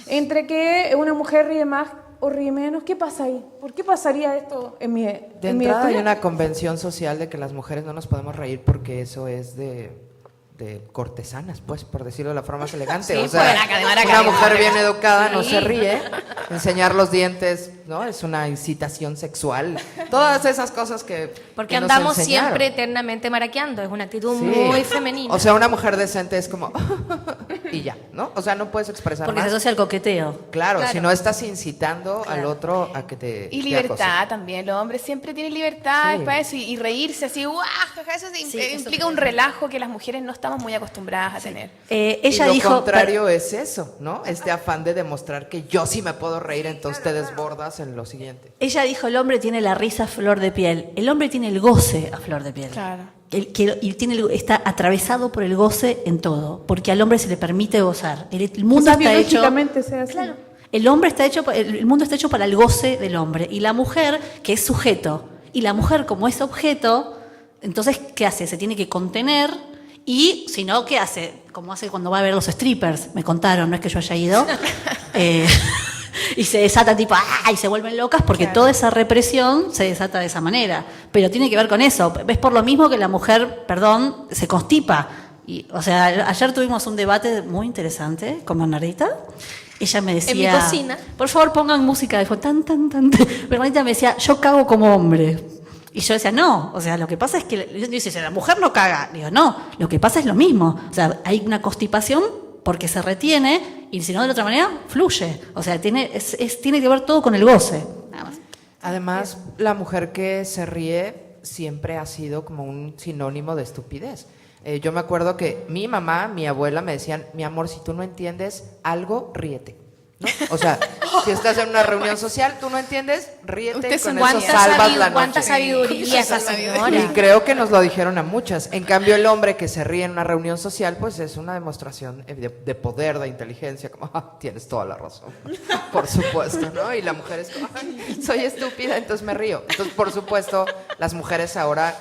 entre que una mujer ríe más o ríe menos? ¿Qué pasa ahí? ¿Por qué pasaría esto en mi De en mi entrada hay estudio? una convención social de que las mujeres no nos podemos reír porque eso es de cortesanas, pues, por decirlo de la forma más elegante. Sí, o sea, maraca, de maraca. una mujer bien educada no Sí. se ríe. Enseñar los dientes, ¿no? Es una incitación sexual. Todas esas cosas que Porque que nos andamos enseñaron. siempre eternamente maraqueando, es una actitud Sí. muy femenina. O sea, una mujer decente es como y ya, ¿no? O sea, no puedes expresar Porque se más. asocia al coqueteo. Claro, Claro. si no estás incitando al otro a que te Y te libertad acose. también, los hombres siempre tienen libertad Sí. es para eso y reírse así, ¡guau! Eso Sí, eso implica un relajo que las mujeres no estamos muy acostumbradas a tener. Ella y lo dijo... contrario es eso, ¿no? Este afán de demostrar que yo sí me puedo reír, entonces te desbordas en lo siguiente. Ella dijo, el hombre tiene la risa a flor de piel. El hombre tiene el goce a flor de piel. Claro. Y está atravesado por el goce en todo, porque al hombre se le permite gozar. El mundo O sea, está hecho... biológicamente sea así. Claro. El hombre está hecho, el mundo está hecho para el goce del hombre. Y la mujer, que es sujeto. Y la mujer, como es objeto, entonces, ¿qué hace? Se tiene que contener. Y si no, ¿qué hace? Como hace cuando va a ver los strippers, me contaron, no es que yo haya ido. Y se desatan tipo, ¡ah! Y se vuelven locas porque Claro. toda esa represión se desata de esa manera. Pero tiene que ver con eso. Es por lo mismo que la mujer, perdón, se constipa. Y, o sea, ayer tuvimos un debate muy interesante con Bernardita. Ella me decía... En mi cocina. Por favor, pongan música de fondo. Tan, tan, tan. Bernardita me decía, yo cago como hombre. Y yo decía, no, o sea, lo que pasa es que, yo dice, la mujer no caga. Digo, no, lo que pasa es lo mismo. O sea, hay una constipación porque se retiene y si no de la otra manera, fluye. O sea, tiene que ver todo con el goce. Nada más. Además, la mujer que se ríe siempre ha sido como un sinónimo de estupidez. Yo me acuerdo que mi mamá, mi abuela me decían, mi amor, si tú no entiendes algo, ríete, ¿no? O sea, si estás en una reunión social, tú no entiendes, ríete, Usted con es un eso salvas la cuánta noche. sabiduría esa Y señora. creo que nos lo dijeron a muchas. En cambio, el hombre que se ríe en una reunión social, pues es una demostración de poder, de inteligencia, como, tienes toda la razón, por supuesto, ¿no? Y la mujer es como, soy estúpida, entonces me río. Entonces, por supuesto, las mujeres ahora,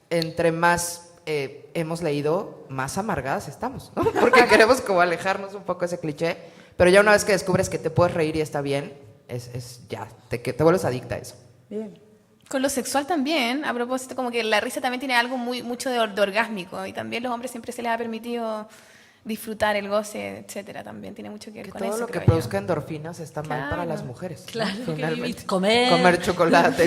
entre más hemos leído, más amargadas estamos, ¿no? Porque queremos como alejarnos un poco de ese cliché, pero ya una vez que descubres que te puedes reír y está bien, ya, te vuelves adicta a eso. Bien. Con lo sexual también, a propósito, como que la risa también tiene algo mucho de orgásmico y también los hombres siempre se les ha permitido disfrutar el goce, etcétera, también tiene mucho que ver Que con todo eso. lo que creo yo. produzca endorfinas está mal para Claro. las mujeres. Claro, ¿no? Finalmente. que comer. Comer chocolate.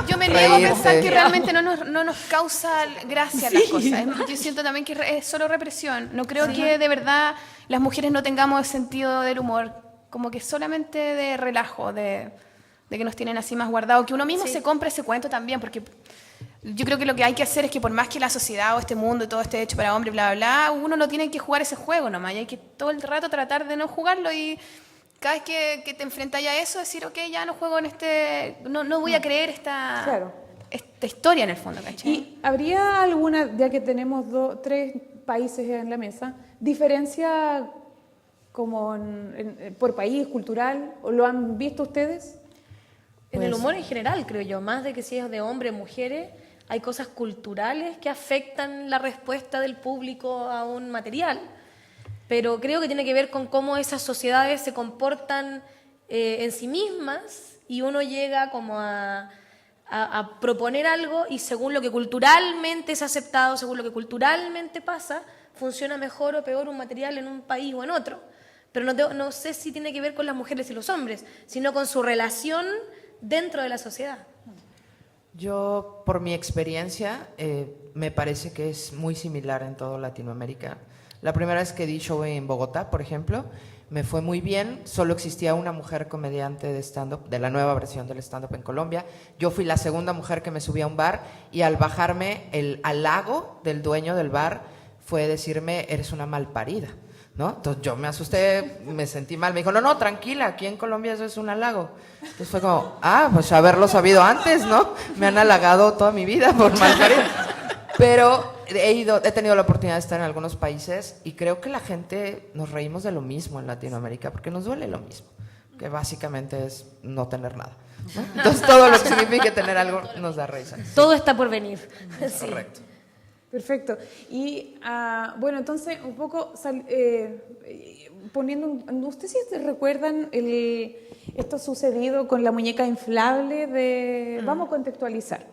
Yo me niego a pensar reírse. que realmente no nos causa gracia las cosas. Yo siento también que es solo represión. No creo que de verdad las mujeres no tengamos sentido del humor, como que solamente de relajo, de que nos tienen así más guardados, que uno mismo se compra ese cuento también, porque yo creo que lo que hay que hacer es que por más que la sociedad o este mundo y todo esté hecho para hombres, bla, bla, bla, uno no tiene que jugar ese juego nomás, y hay que todo el rato tratar de no jugarlo y cada vez que te enfrentas a eso, decir, ok, ya no juego en no voy a creer esta historia en el fondo, ¿cachai? ¿Y habría alguna, ya que tenemos tres países en la mesa, diferencia como por país, cultural? ¿O lo han visto ustedes? En el humor en general, creo yo, más de que si es de hombres, mujeres, hay cosas culturales que afectan la respuesta del público a un material, pero creo que tiene que ver con cómo esas sociedades se comportan en sí mismas y uno llega como a proponer algo y según lo que culturalmente es aceptado, según lo que culturalmente pasa, funciona mejor o peor un material en un país o en otro. Pero no sé si tiene que ver con las mujeres y los hombres, sino con su relación dentro de la sociedad. Yo, por mi experiencia, me parece que es muy similar en toda Latinoamérica. La primera vez que di show en Bogotá, por ejemplo, me fue muy bien. Solo existía una mujer comediante de stand-up, de la nueva versión del stand-up en Colombia. Yo fui la segunda mujer que me subí a un bar y al bajarme el halago del dueño del bar fue decirme, eres una malparida, ¿no? Entonces yo me asusté, me sentí mal. Me dijo, no, tranquila, aquí en Colombia eso es un halago. Entonces fue como, pues haberlo sabido antes, ¿no? Me han halagado toda mi vida por malparida. Pero he tenido la oportunidad de estar en algunos países y creo que la gente nos reímos de lo mismo en Latinoamérica porque nos duele lo mismo, que básicamente es no tener nada, ¿no? Entonces todo lo que signifique tener algo nos da risa. Todo está por venir. Sí. Correcto. Perfecto. Y bueno, entonces un poco poniendo, ¿ustedes sí recuerdan esto sucedido con la muñeca inflable vamos a contextualizar?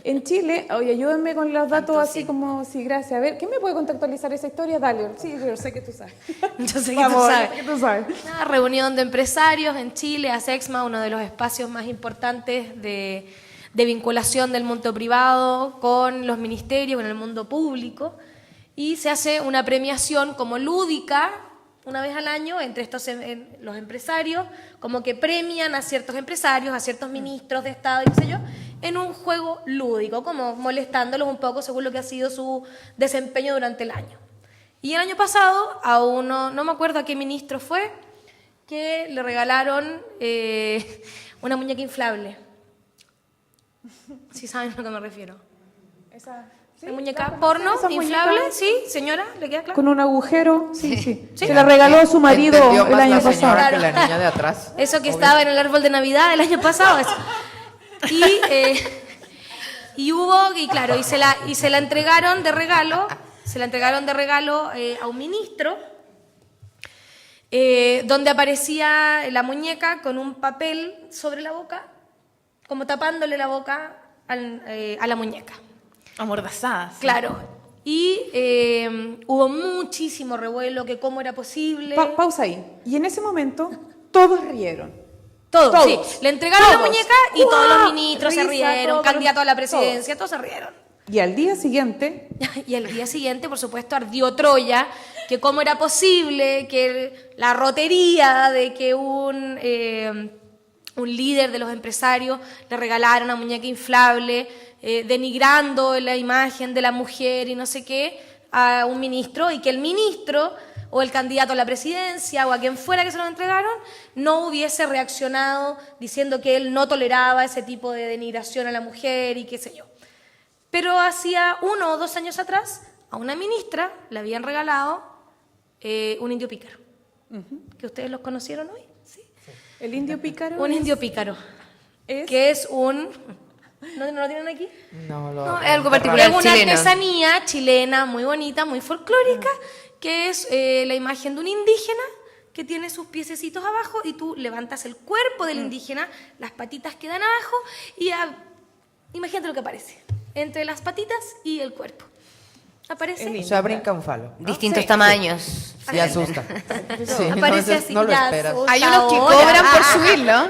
En Chile, oye, ayúdenme con los datos así como, sí, gracias. A ver, ¿quién me puede contextualizar esa historia? Dale, sí, yo sé que tú sabes. Yo sé que Vamos, tú sabes. sé que tú sabes. Una reunión de empresarios en Chile, ASEXMA, uno de los espacios más importantes de vinculación del mundo privado con los ministerios, con el mundo público, y se hace una premiación como lúdica, una vez al año, entre los empresarios, como que premian a ciertos empresarios, a ciertos ministros de Estado y qué sé yo, en un juego lúdico, como molestándolos un poco según lo que ha sido su desempeño durante el año. Y el año pasado, a uno, no me acuerdo a qué ministro fue, que le regalaron una muñeca inflable. ¿Sí saben a lo que me refiero? ¿Sí? ¿La muñeca porno esa inflable? muñeca ¿Sí, señora? ¿Le queda claro? Con un agujero, sí. ¿Sí? Se la regaló a su marido Entendió el más año la señora pasado. que la niña de atrás. Eso que Obvio. estaba en el árbol de Navidad el año pasado. Eso. Y se la entregaron de regalo, a un ministro, donde aparecía la muñeca con un papel sobre la boca, como tapándole la boca a la muñeca. Amordazadas. Claro. Y hubo muchísimo revuelo, que cómo era posible. Pausa ahí. Y en ese momento, todos rieron. Todos, sí. Todos. Le entregaron la Todos. muñeca y todos ¡Guau! los ministros se Risa, rieron, todo, candidato a la todo. presidencia, todos se rieron. Y al día siguiente, Y al día siguiente, por supuesto, ardió Troya, que cómo era posible que la rotería de que un líder de los empresarios le regalara una muñeca inflable, denigrando la imagen de la mujer y no sé qué, a un ministro, y que el ministro o el candidato a la presidencia o a quien fuera que se lo entregaron no hubiese reaccionado diciendo que él no toleraba ese tipo de denigración a la mujer y qué sé yo. Pero hacía 1 o 2 años atrás, a una ministra le habían regalado un indio pícaro. ¿Que ustedes los conocieron hoy? Sí. el indio pícaro. Un indio pícaro. es- Que es un... ¿No lo tienen aquí? No, No, es algo particular. Es una chileno. artesanía chilena muy bonita, muy folclórica, que es la imagen de un indígena que tiene sus piececitos abajo y tú levantas el cuerpo del indígena, las patitas quedan abajo y imagínate lo que aparece entre las patitas y el cuerpo. Aparece, O sea, brinca un falo. Distintos Sí. tamaños. Sí, asusta. Sí, aparece no, así, no lo ya esperas. asusta. Hay unos que Ahora. cobran por subirlo.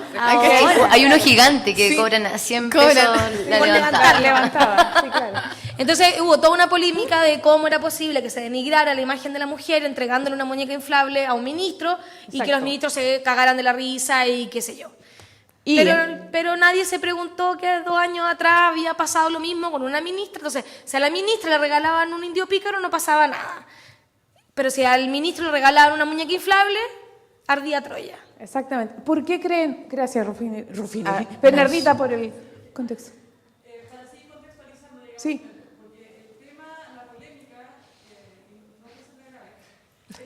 Hay uno gigante que cobran a 100 pesos Cobran. la Por levantada. levantada. Sí, claro. Entonces hubo toda una polémica de cómo era posible que se denigrara la imagen de la mujer entregándole una muñeca inflable a un ministro y que Exacto. los ministros se cagaran de la risa y qué sé yo. Y Pero nadie se preguntó que 2 años atrás había pasado lo mismo con una ministra. Entonces, si a la ministra le regalaban un indio pícaro, no pasaba nada. Pero si al ministro le regalaban una muñeca inflable, ardía Troya. exactamente. ¿Por qué creen? Gracias, Rufini. Ah, Bernardita, por el contexto. Para seguir contextualizando, digamos, Sí. porque el tema, la polémica, no es tan grave,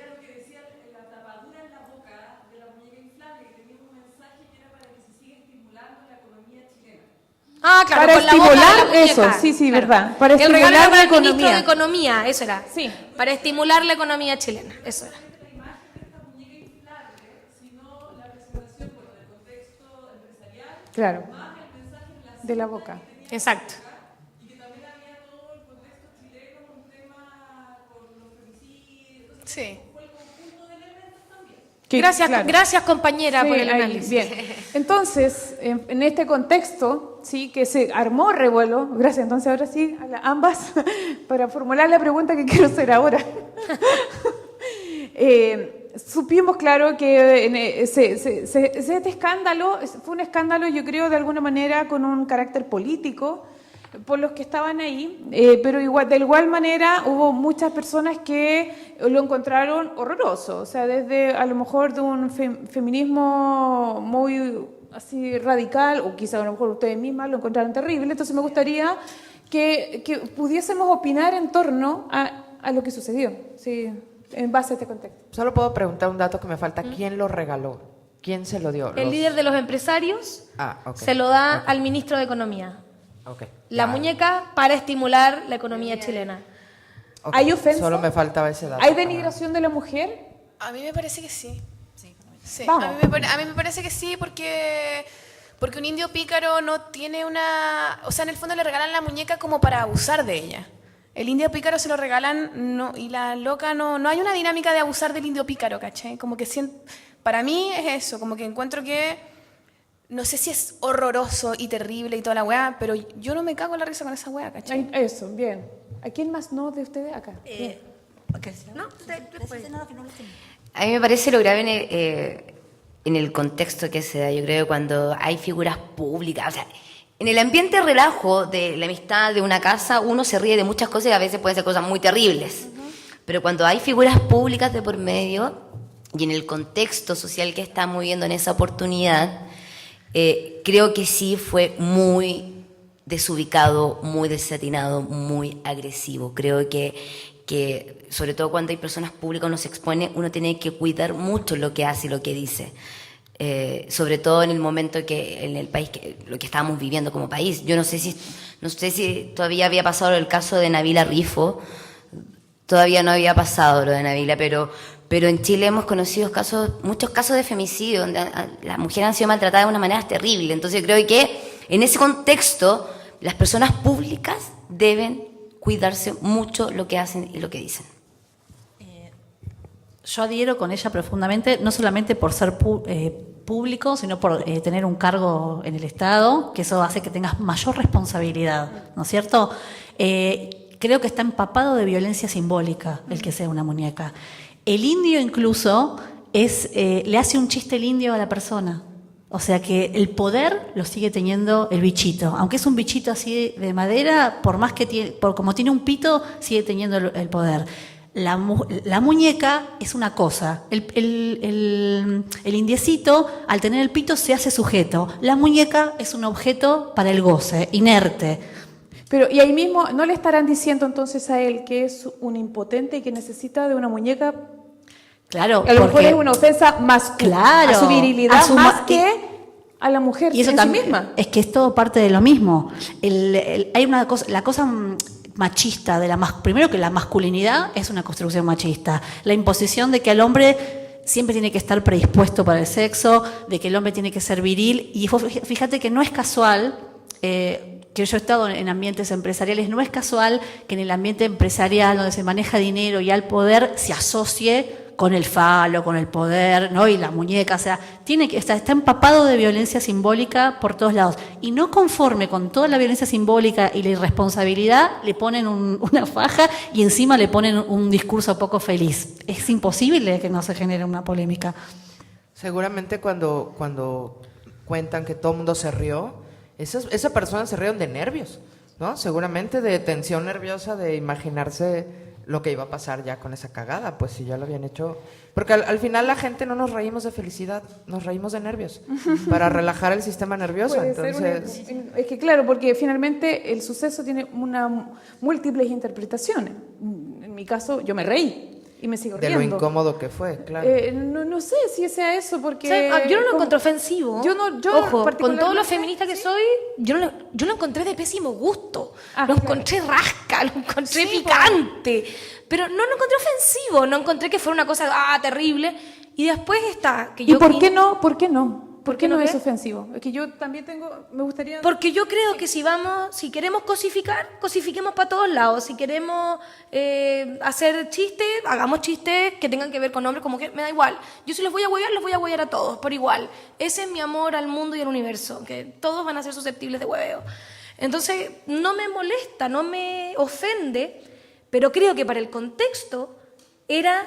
era lo que decía la tapadura en la boca de la muñeca inflable, que tenía un mensaje que era para que se siga estimulando la economía chilena. Ah, claro, Para con la boca de estimular la muñeca. eso, sí, verdad. Para el regalo estimular era para la el ministro economía. de Economía, eso era. Sí. Para estimular la economía chilena, eso era. La imagen de esta muñeca inflable, sino la presentación, bueno, del contexto empresarial, Claro, más el mensaje en la de la boca. Exacto. y que también había todo el contexto chileno, un tema con los femicidios, entonces Sí. fue el conjunto de elementos también. Que- Gracias, claro. gracias compañera Sí, por el ahí, análisis. bien. Entonces, en este contexto, sí, que se armó revuelo, gracias, entonces ahora sí, a ambas, para formular la pregunta que quiero hacer ahora. Supimos, claro, que este escándalo fue un escándalo, yo creo, de alguna manera con un carácter político por los que estaban ahí, pero de igual manera hubo muchas personas que lo encontraron horroroso, o sea, desde a lo mejor de un feminismo muy así radical, o quizá a lo mejor ustedes mismas lo encontraron terrible. Entonces me gustaría que pudiésemos opinar en torno a lo que sucedió, sí, en base a este contexto. Solo puedo preguntar un dato que me falta. ¿Quién lo regaló? ¿Quién se lo dio? El líder de los empresarios ok. se lo da al ministro de Economía. Okay. La muñeca para estimular la economía chilena. Okay. ¿Hay ofensa? Solo me faltaba ese dato. ¿Hay denigración de la mujer? A mí me parece que sí. Sí, Vamos. a mí me parece que sí, porque un indio pícaro no tiene una... O sea, en el fondo le regalan la muñeca como para abusar de ella. El indio pícaro se lo regalan y la loca no hay una dinámica de abusar del indio pícaro, ¿cachai? Como que para mí es eso, como que encuentro que... No sé si es horroroso y terrible y toda la weá, pero yo no me cago en la risa con esa weá, ¿cachai? Eso, bien. ¿A quién más no de ustedes acá? A mí me parece lo grave en el contexto que se da. Yo creo que cuando hay figuras públicas, o sea, en el ambiente relajo de la amistad de una casa, uno se ríe de muchas cosas y a veces pueden ser cosas muy terribles. Pero cuando hay figuras públicas de por medio y en el contexto social que estamos viviendo en esa oportunidad, creo que sí fue muy desubicado, muy desatinado, muy agresivo. Creo que sobre todo cuando hay personas públicas, uno se expone, uno tiene que cuidar mucho lo que hace y lo que dice. Sobre todo en el momento en el país, lo que estábamos viviendo como país. Yo no sé si todavía había pasado el caso de Nabila Rifo, todavía no había pasado lo de Nabila, pero en Chile hemos conocido muchos casos de femicidio, donde las mujeres han sido maltratadas de una manera terrible. Entonces creo que en ese contexto las personas públicas deben cuidarse mucho lo que hacen y lo que dicen. Yo adhiero con ella profundamente, no solamente por ser público, sino por tener un cargo en el Estado, que eso hace que tengas mayor responsabilidad, ¿no es cierto? Creo que está empapado de violencia simbólica el que sea una muñeca. El indio incluso le hace un chiste el indio a la persona. O sea que el poder lo sigue teniendo el bichito. Aunque es un bichito así de madera, por más que como tiene un pito, sigue teniendo el poder. La muñeca es una cosa. El indiecito, al tener el pito, se hace sujeto. La muñeca es un objeto para el goce, inerte. Pero, y ahí mismo, ¿no le estarán diciendo entonces a él que es un impotente y que necesita de una muñeca? Claro, a lo mejor es una ofensa más claro, a su virilidad, más que a la mujer y eso en también, sí misma. Es que es todo parte de lo mismo. Hay una cosa, la cosa machista primero que la masculinidad es una construcción machista. La imposición de que el hombre siempre tiene que estar predispuesto para el sexo, de que el hombre tiene que ser viril. Y fíjate que no es casual, que yo he estado en ambientes empresariales, no es casual que en el ambiente empresarial donde se maneja dinero y al poder se asocie con el falo, con el poder, ¿no? Y la muñeca, o sea, está empapado de violencia simbólica por todos lados. Y no conforme con toda la violencia simbólica y la irresponsabilidad, le ponen una faja y encima le ponen un discurso poco feliz. Es imposible que no se genere una polémica. Seguramente cuando cuentan que todo el mundo se rió, esa persona se rieron de nervios, ¿no? Seguramente de tensión nerviosa, de imaginarse lo que iba a pasar ya con esa cagada, pues si ya lo habían hecho. Porque al final la gente no nos reímos de felicidad, nos reímos de nervios, para relajar el sistema nervioso. Entonces, es que claro, porque finalmente el suceso tiene múltiples interpretaciones. En mi caso, yo me reí y me sigo riendo. De lo incómodo que fue, claro. No sé si sea eso, porque... O sea, yo no lo encontré ofensivo. Ojo, con todo lo feminista que soy, yo lo encontré de pésimo gusto. Lo encontré rasca, lo encontré picante. Pero no lo encontré ofensivo, no encontré que fuera una cosa terrible. Y después está... ¿Y por qué no? ¿Por qué no? ¿Por qué no es ofensivo? Es que yo también me gustaría... Porque yo creo que si queremos cosificar, cosifiquemos para todos lados. Si queremos hacer chistes, hagamos chistes que tengan que ver con hombres, como que me da igual. Yo si los voy a huevear a todos, por igual. Ese es mi amor al mundo y al universo, que todos van a ser susceptibles de hueveo. Entonces, no me molesta, no me ofende, pero creo que para el contexto era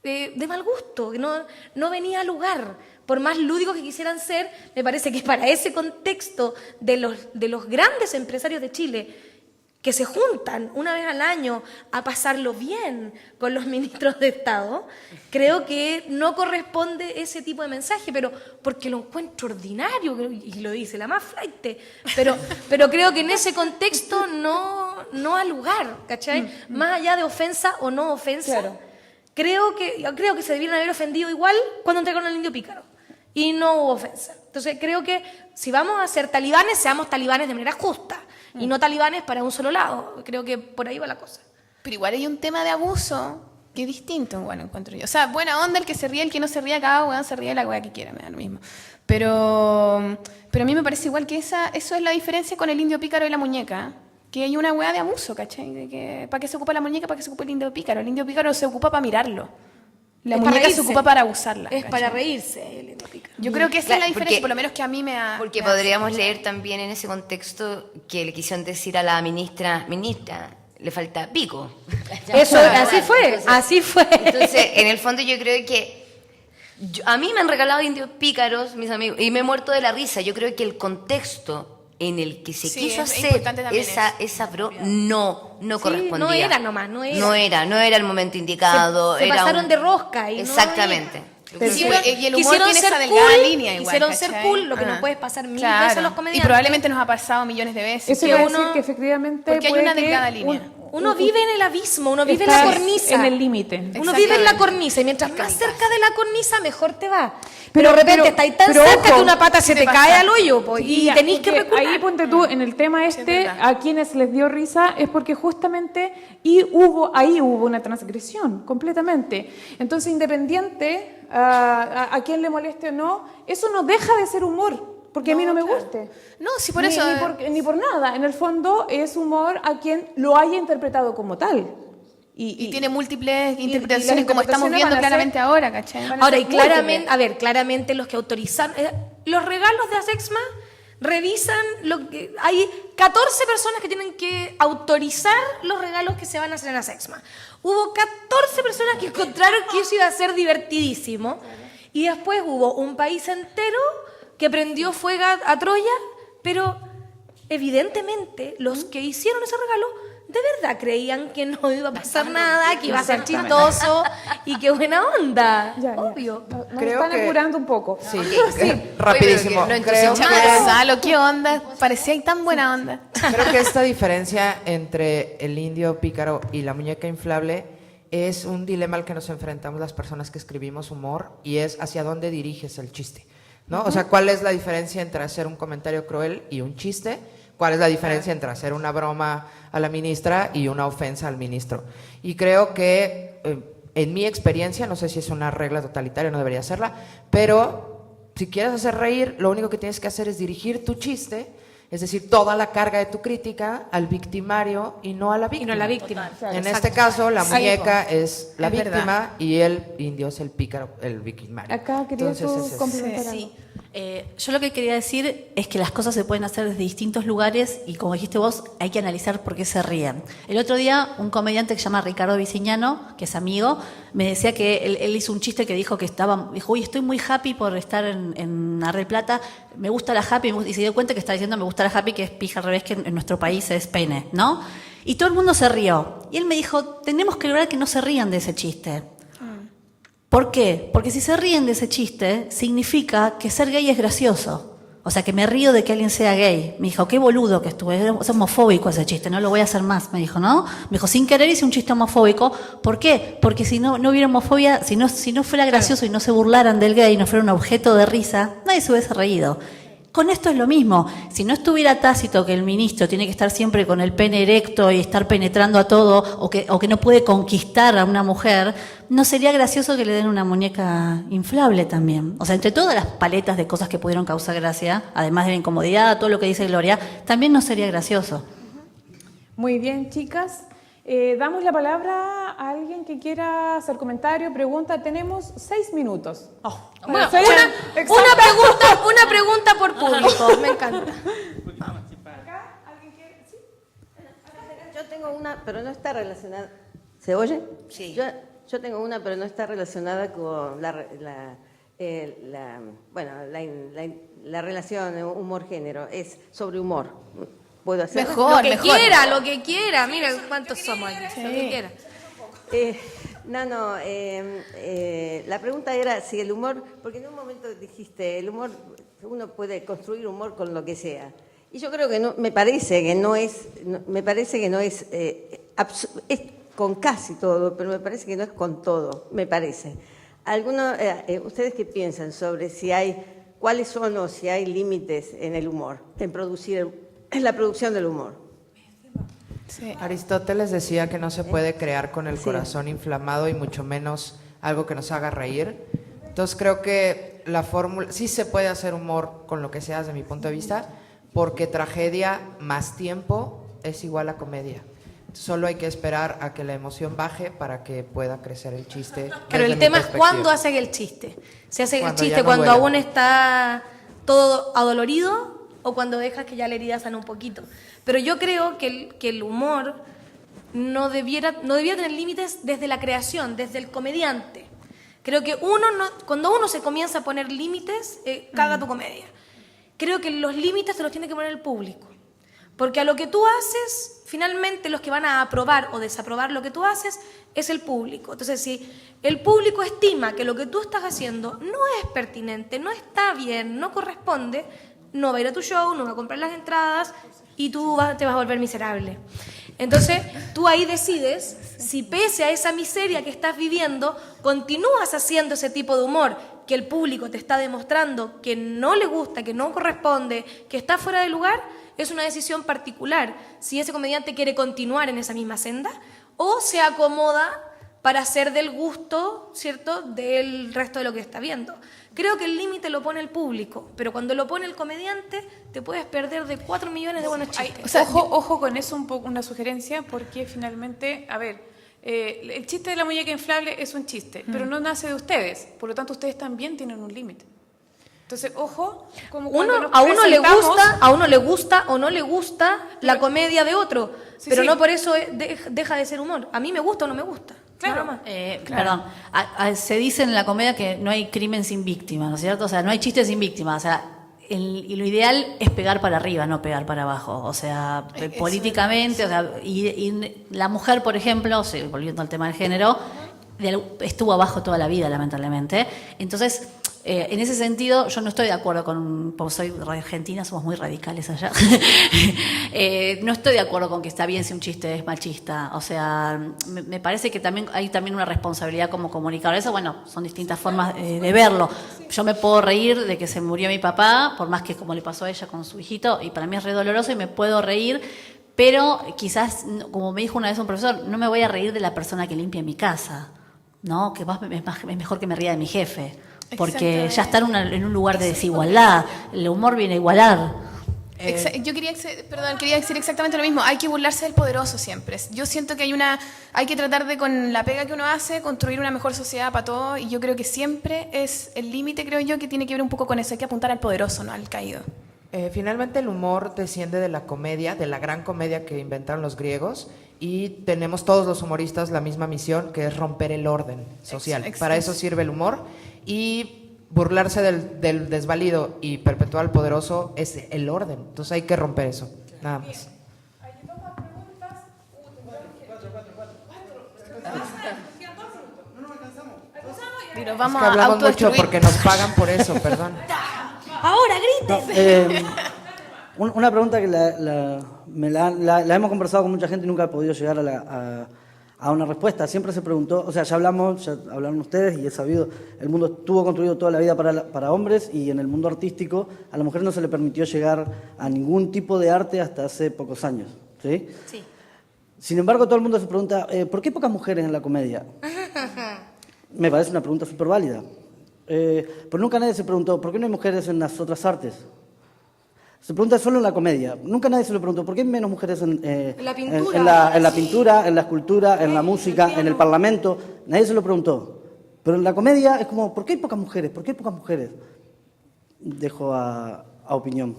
de mal gusto, que no venía a lugar. Por más lúdicos que quisieran ser, me parece que para ese contexto de los grandes empresarios de Chile, que se juntan una vez al año a pasarlo bien con los ministros de Estado, creo que no corresponde ese tipo de mensaje, pero porque lo encuentro ordinario, y lo dice la más flaite, pero creo que en ese contexto no ha lugar, ¿cachai? Más allá de ofensa o no ofensa, Claro. creo que se debieron haber ofendido igual cuando entregaron al indio pícaro, y no hubo ofensa. Entonces creo que si vamos a ser talibanes, seamos talibanes de manera justa, y no talibanes para un solo lado. Creo que por ahí va la cosa. Pero igual hay un tema de abuso que es distinto, bueno, encuentro yo. O sea, buena onda, el que se ríe, el que no se ríe, cada weón se ríe de la weá que quiera, me da lo mismo. Pero a mí me parece igual que eso es la diferencia con el indio pícaro y la muñeca. Que hay una weá de abuso, ¿cachai? De que, ¿para qué se ocupa la muñeca? ¿Para qué se ocupa el indio pícaro? El indio pícaro se ocupa para mirarlo. La Es para muñeca se reírse. ocupa para abusarla. Es ¿cachai? para reírse el indio pícaro. Yo creo que esa es la Claro, diferencia, porque- por lo menos que a mí me da... Porque me da- podríamos leer también en ese contexto que le quisieron decir a la ministra, le falta pico. Eso, así fue. Entonces, en el fondo yo creo que a mí me han regalado indios pícaros, mis amigos, y me he muerto de la risa. Yo creo que el contexto en el que se Sí, quiso es hacer importante también esa no correspondía. no era nomás, no era. No era el momento indicado. Se era pasaron de rosca. Y no Exactamente. había. Pero sí, pues, y el humor Quisieron tiene ser esa delgada cool, línea igual, quisieron ser ¿cachai? cool, lo que Ah. no puede pasar mil Claro. veces a los comediantes. Y probablemente nos ha pasado millones de veces. Eso que iba a uno- decir que efectivamente porque hay puede una que delgada línea. Uno vive en el abismo, uno vive en está la cornisa. en el límite. Uno vive en la Exactamente. cornisa y mientras más cerca de la cornisa, mejor te va. Pero Pero- de repente pero- estáis tan pero cerca ojo, que una pata se te pasa. cae al hoyo po, y Ya, tenéis que porque recular. ahí ponte tú, en el tema es verdad. a quienes les dio risa es porque justamente ahí hubo una transgresión, completamente. Entonces, independiente a quien le moleste o no, eso no deja de ser humor, porque a mí no me guste. No, sí, por Ni- eso... ni por nada. En el fondo es humor a quien lo haya interpretado como tal. Y tiene múltiples y interpretaciones, las como estamos interpretaciones viendo van a ser- claramente ahora, ¿cachai? van a Ahora, ser y claramente, múltiples. a ver, claramente los que autorizaron, los regalos de ASEXMA revisan lo que hay 14 personas que tienen que autorizar los regalos que se van a hacer en ASEXMA. Hubo 14 personas que encontraron que eso iba a ser divertidísimo y después hubo un país entero que prendió fuego a Troya, pero evidentemente los que hicieron ese regalo de verdad creían que no iba a pasar nada, que iba a ser chistoso y que buena onda. Ya, ya. Obvio. Nos Creo están que- apurando un poco. Sí, rapidísimo. Oye, pero que no Creo entusiasma. que- Gonzalo, ¿qué onda? Parecía ahí tan buena onda. Creo que esta diferencia entre el indio pícaro y la muñeca inflable es un dilema al que nos enfrentamos las personas que escribimos humor y es hacia dónde diriges el chiste, ¿no? O sea, ¿cuál es la diferencia entre hacer un comentario cruel y un chiste? ¿Cuál es la diferencia entre hacer una broma a la ministra y una ofensa al ministro? Y creo que, en mi experiencia, no sé si es una regla totalitaria, no debería serla, pero si quieres hacer reír, lo único que tienes que hacer es dirigir tu chiste, es decir, toda la carga de tu crítica al victimario y no a la víctima. Y no la víctima. En este caso, la muñeca Ahí, es la es víctima verdad. y el indio es el pícaro, el victimario. Acá quería Entonces, tú es eso. complementar algo. Sí. Yo lo que quería decir es que las cosas se pueden hacer desde distintos lugares y como dijiste vos, hay que analizar por qué se ríen. El otro día un comediante que se llama Ricardo Vicignano, que es amigo, me decía que él hizo un chiste que dijo dijo, uy, estoy muy happy por estar en Mar del Plata, me gusta la happy, y se dio cuenta que está diciendo me gusta la happy, que es pija al revés, que en nuestro país es pene, ¿no? Y todo el mundo se rió. Y él me dijo, tenemos que lograr que no se rían de ese chiste. ¿Por qué? Porque si se ríen de ese chiste, significa que ser gay es gracioso. O sea, que me río de que alguien sea gay. Me dijo, qué boludo que estuve, es homofóbico ese chiste, no lo voy a hacer más. Me dijo, ¿no? Me dijo, sin querer hice un chiste homofóbico. ¿Por qué? Porque si no hubiera homofobia, si no fuera gracioso y no se burlaran del gay, no fuera un objeto de risa, nadie se hubiese reído. Con esto es lo mismo. Si no estuviera tácito que el ministro tiene que estar siempre con el pene erecto y estar penetrando a todo, o que no puede conquistar a una mujer, no sería gracioso que le den una muñeca inflable también. O sea, entre todas las paletas de cosas que pudieron causar gracia, además de la incomodidad, todo lo que dice Gloria, también no sería gracioso. Muy bien, chicas. Damos la palabra a alguien que quiera hacer comentario, pregunta. Tenemos 6 minutos. Bueno, Soy una pregunta por público, me encanta. Yo tengo una, pero no está relacionada. ¿Se oye? Sí. Yo Yo tengo una, pero no está relacionada con la relación humor-género. Es sobre humor. ¿Puedo hacer? Lo que quiera, lo que quiera. Mira cuántos somos aquí. Lo que quiera. La pregunta era si el humor, porque en un momento dijiste, el humor, uno puede construir humor con lo que sea. Y yo creo que no, me parece que no es con casi todo, pero me parece que no es con todo, me parece. ¿Ustedes qué piensan sobre cuáles son o si hay límites en el humor, en la producción del humor? Sí. Aristóteles decía que no se puede crear con el corazón inflamado y mucho menos algo que nos haga reír. Entonces creo que la fórmula, sí se puede hacer humor con lo que sea desde mi punto de vista, porque tragedia más tiempo es igual a comedia. Solo hay que esperar a que la emoción baje para que pueda crecer el chiste. Pero el tema es cuándo hacen el chiste. Se hace el chiste cuando aún está todo adolorido o cuando dejas que ya la herida sane un poquito. Pero yo creo que el humor no debiera tener límites desde la creación, desde el comediante. Creo que cuando uno se comienza a poner límites, caga tu comedia. Creo que los límites se los tiene que poner el público. Porque a lo que tú haces, finalmente los que van a aprobar o desaprobar lo que tú haces es el público. Entonces, si el público estima que lo que tú estás haciendo no es pertinente, no está bien, no corresponde, no va a ir a tu show, no va a comprar las entradas y tú te vas a volver miserable. Entonces, tú ahí decides si pese a esa miseria que estás viviendo, continúas haciendo ese tipo de humor que el público te está demostrando que no le gusta, que no corresponde, que está fuera de lugar. Es una decisión particular si ese comediante quiere continuar en esa misma senda o se acomoda para ser del gusto, ¿cierto?, del resto de lo que está viendo. Creo que el límite lo pone el público, pero cuando lo pone el comediante te puedes perder de 4 millones de buenos chistes. Ojo con eso, un poco una sugerencia, porque finalmente, el chiste de la muñeca inflable es un chiste, pero no nace de ustedes, por lo tanto ustedes también tienen un límite. Entonces, ojo, como a uno le gusta o no le gusta la comedia de otro, pero no por eso deja de ser humor. A mí me gusta o no me gusta. Claro. Perdón, se dice en la comedia que no hay crimen sin víctima, ¿no es cierto? O sea, no hay chiste sin víctima. O sea, y lo ideal es pegar para arriba, no pegar para abajo. O sea, políticamente, o sea, y la mujer, por ejemplo, volviendo al tema del género, estuvo abajo toda la vida, lamentablemente. Entonces, en ese sentido, yo no estoy de acuerdo como soy argentina, somos muy radicales allá. No estoy de acuerdo con que está bien si un chiste es machista. O sea, me parece que también hay una responsabilidad como comunicador. Eso, bueno, son distintas formas de verlo. Yo me puedo reír de que se murió mi papá, por más que como le pasó a ella con su hijito, y para mí es re doloroso y me puedo reír, pero quizás, como me dijo una vez un profesor, no me voy a reír de la persona que limpia mi casa, ¿no? Que es mejor que me ría de mi jefe. Porque ya está en un lugar de desigualdad. El humor viene a igualar. Yo quería decir exactamente lo mismo. Hay que burlarse del poderoso siempre. Yo siento que hay que tratar de, con la pega que uno hace, construir una mejor sociedad para todos. Y yo creo que siempre es el límite, creo yo, que tiene que ver un poco con eso. Hay que apuntar al poderoso, no al caído. Finalmente el humor desciende de la comedia, de la gran comedia que inventaron los griegos, y tenemos todos los humoristas la misma misión, que es romper el orden social. Para eso sirve el humor, y burlarse del desvalido y perpetuar al poderoso es el orden. Entonces hay que romper eso, nada más. Pero vamos es que hablamos a mucho porque nos pagan por eso, perdón. Ahora griten. Una pregunta que la hemos conversado con mucha gente y nunca he podido llegar a una respuesta. Siempre se preguntó, o sea, ya hablaron ustedes y he sabido, el mundo estuvo construido toda la vida para hombres, y en el mundo artístico a la mujer no se le permitió llegar a ningún tipo de arte hasta hace pocos años, ¿sí? Sí. Sin embargo, todo el mundo se pregunta, ¿por qué pocas mujeres en la comedia? Me parece una pregunta súper válida. Pero nunca nadie se preguntó, ¿por qué no hay mujeres en las otras artes? Se pregunta solo en la comedia. Nunca nadie se lo preguntó, ¿por qué hay menos mujeres en la pintura, en la pintura, en la escultura, en la música, en el parlamento? Nadie se lo preguntó. Pero en la comedia es como, ¿por qué hay pocas mujeres? ¿Por qué hay pocas mujeres? Dejo a opinión.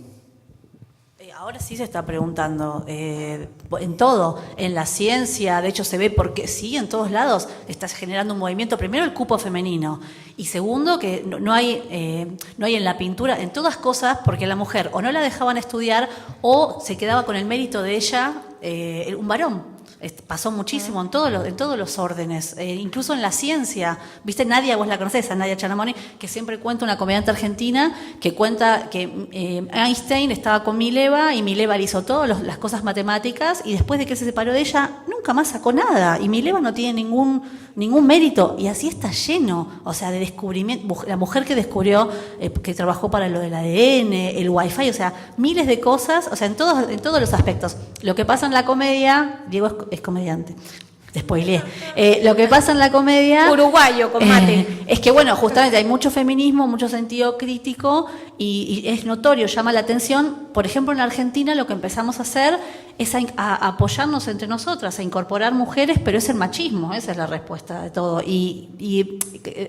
Ahora sí se está preguntando en todo, en la ciencia, de hecho se ve porque sí, en todos lados está generando un movimiento, primero el cupo femenino y segundo que no hay en la pintura, en todas cosas, porque la mujer o no la dejaban estudiar o se quedaba con el mérito de ella un varón. Pasó muchísimo en todos los órdenes, incluso en la ciencia. ¿Viste? Nadia, vos la conocés, a Nadia Chanamoni, que siempre cuenta, una comediante argentina, que cuenta que Einstein estaba con Mileva y Mileva le hizo todas las cosas matemáticas y después de que se separó de ella, nunca más sacó nada. Y Mileva no tiene ningún mérito. Y así está lleno, o sea, de descubrimiento. La mujer que descubrió, que trabajó para lo del ADN, el Wi-Fi, o sea, miles de cosas, o sea, en todos los aspectos. Lo que pasa en la comedia, Diego es comediante. Te spoileé. Lo que pasa en la comedia... Uruguayo, con mate. Es que, bueno, justamente hay mucho feminismo, mucho sentido crítico y es notorio, llama la atención. Por ejemplo, en la Argentina lo que empezamos a hacer es a apoyarnos entre nosotras, a incorporar mujeres, pero es el machismo, esa es la respuesta de todo. Y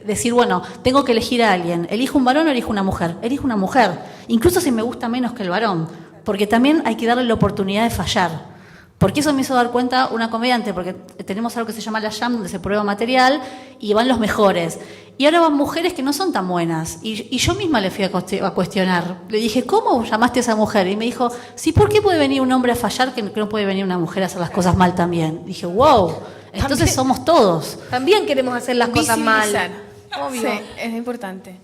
decir, bueno, tengo que elegir a alguien. ¿Elijo un varón o elijo una mujer? Elijo una mujer, incluso si me gusta menos que el varón, porque también hay que darle la oportunidad de fallar. Porque eso me hizo dar cuenta una comediante, porque tenemos algo que se llama la Jam, donde se prueba material y van los mejores. Y ahora van mujeres que no son tan buenas. Y yo misma le fui a cuestionar. Le dije, ¿cómo llamaste a esa mujer? Y me dijo, sí, ¿por qué puede venir un hombre a fallar que no puede venir una mujer a hacer las cosas mal también? Dije, wow, entonces También- somos todos. También queremos hacer las cosas mal. Visibilizar. Obvio. Sí, es importante.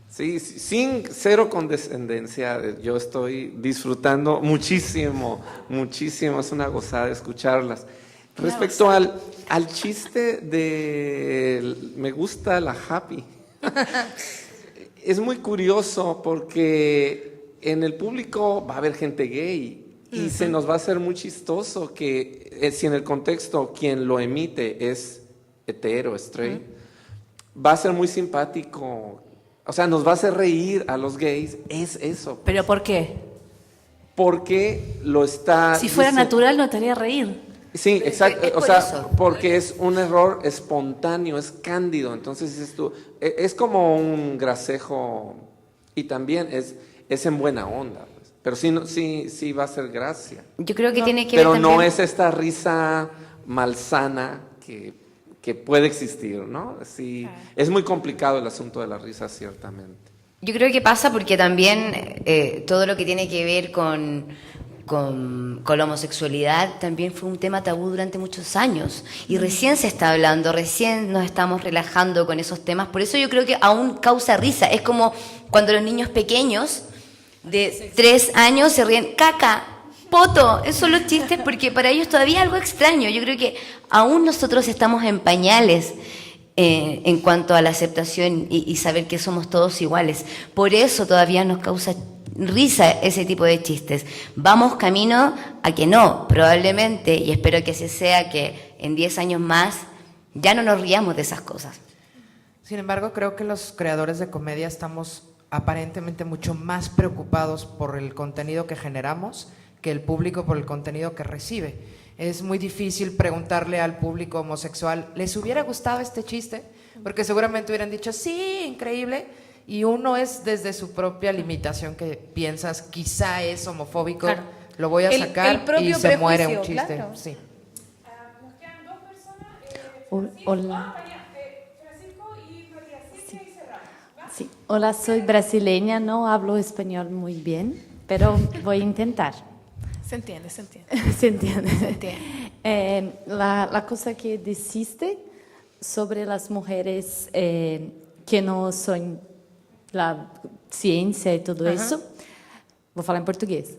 Sí, sin cero condescendencia, yo estoy disfrutando muchísimo, muchísimo, es una gozada escucharlas. Respecto al chiste de me gusta la happy, es muy curioso porque en el público va a haber gente gay y se nos va a hacer muy chistoso que si en el contexto quien lo emite es hetero, straight, va a ser muy simpático. O sea, nos va a hacer reír a los gays, es eso. ¿Pero por qué? Porque lo está... Si fuera diciendo- natural no te haría reír. Sí, exacto. Es O por sea, eso. porque es un error espontáneo, es cándido. Entonces dices tú, es como un gracejo y también es en buena onda. Pues. Pero sí va a ser gracia. Yo creo que tiene que ver Pero no también... es esta risa malsana que puede existir, ¿no? Sí, es muy complicado el asunto de la risa, ciertamente. Yo creo que pasa porque también todo lo que tiene que ver con la homosexualidad también fue un tema tabú durante muchos años y recién se está hablando, recién nos estamos relajando con esos temas, por eso yo creo que aún causa risa. Es como cuando los niños pequeños de 3 años se ríen, caca, poto, esos son los chistes porque para ellos todavía es algo extraño. Yo creo que aún nosotros estamos en pañales en cuanto a la aceptación y saber que somos todos iguales. Por eso todavía nos causa risa ese tipo de chistes. Vamos camino a que no, probablemente, y espero que así sea, que en 10 años más ya no nos riamos de esas cosas. Sin embargo, creo que los creadores de comedia estamos aparentemente mucho más preocupados por el contenido que generamos que el público por el contenido que recibe. Es muy difícil preguntarle al público homosexual, ¿les hubiera gustado este chiste? Porque seguramente hubieran dicho, sí, increíble. Y uno es desde su propia limitación que piensas, quizá es homofóbico, Claro. lo voy a El sacar propio y se muere un prejuicio, chiste. claro. Sí. Nos quedan dos personas. Hola. Francisco y María Silvia y Serrano. Sí. Hola, soy brasileña, no hablo español muy bien, pero voy a intentar. Se entiende, se entiende. ¿Se entiende? Se entiende. La cosa que dijiste sobre las mujeres que no son la ciencia y todo eso, vou falar em português.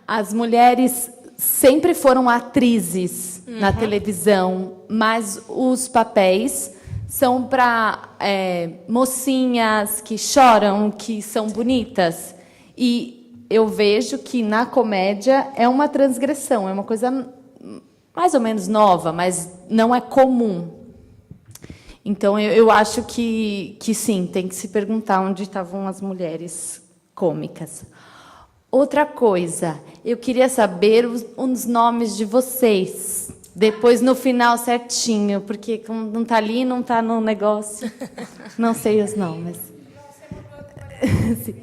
As mulheres sempre foram atrizes na televisão, mas os papéis são para mocinhas que choram, que são bonitas. E eu vejo que na comédia é uma transgressão, é uma coisa mais ou menos nova, mas não é comum. Então, eu acho que sim, tem que se perguntar onde estavam as mulheres cômicas. Outra coisa, eu queria saber os nomes de vocês, depois no final certinho, porque como não está ali, não está no negócio. Não sei os nomes. Sim.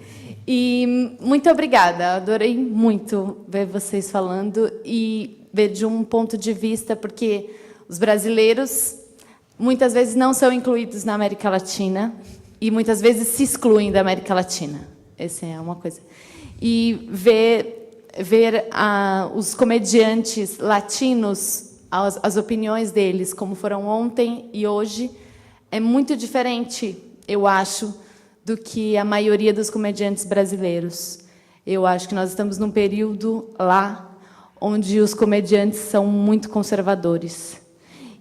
E muito obrigada, adorei muito ver vocês falando e ver de um ponto de vista, porque os brasileiros muitas vezes não são incluídos na América Latina e muitas vezes se excluem da América Latina. Essa é uma coisa. E ver os comediantes latinos, as opiniões deles, como foram ontem e hoje, é muito diferente, eu acho, do que a maioria dos comediantes brasileiros. Eu acho que nós estamos num período lá onde os comediantes são muito conservadores.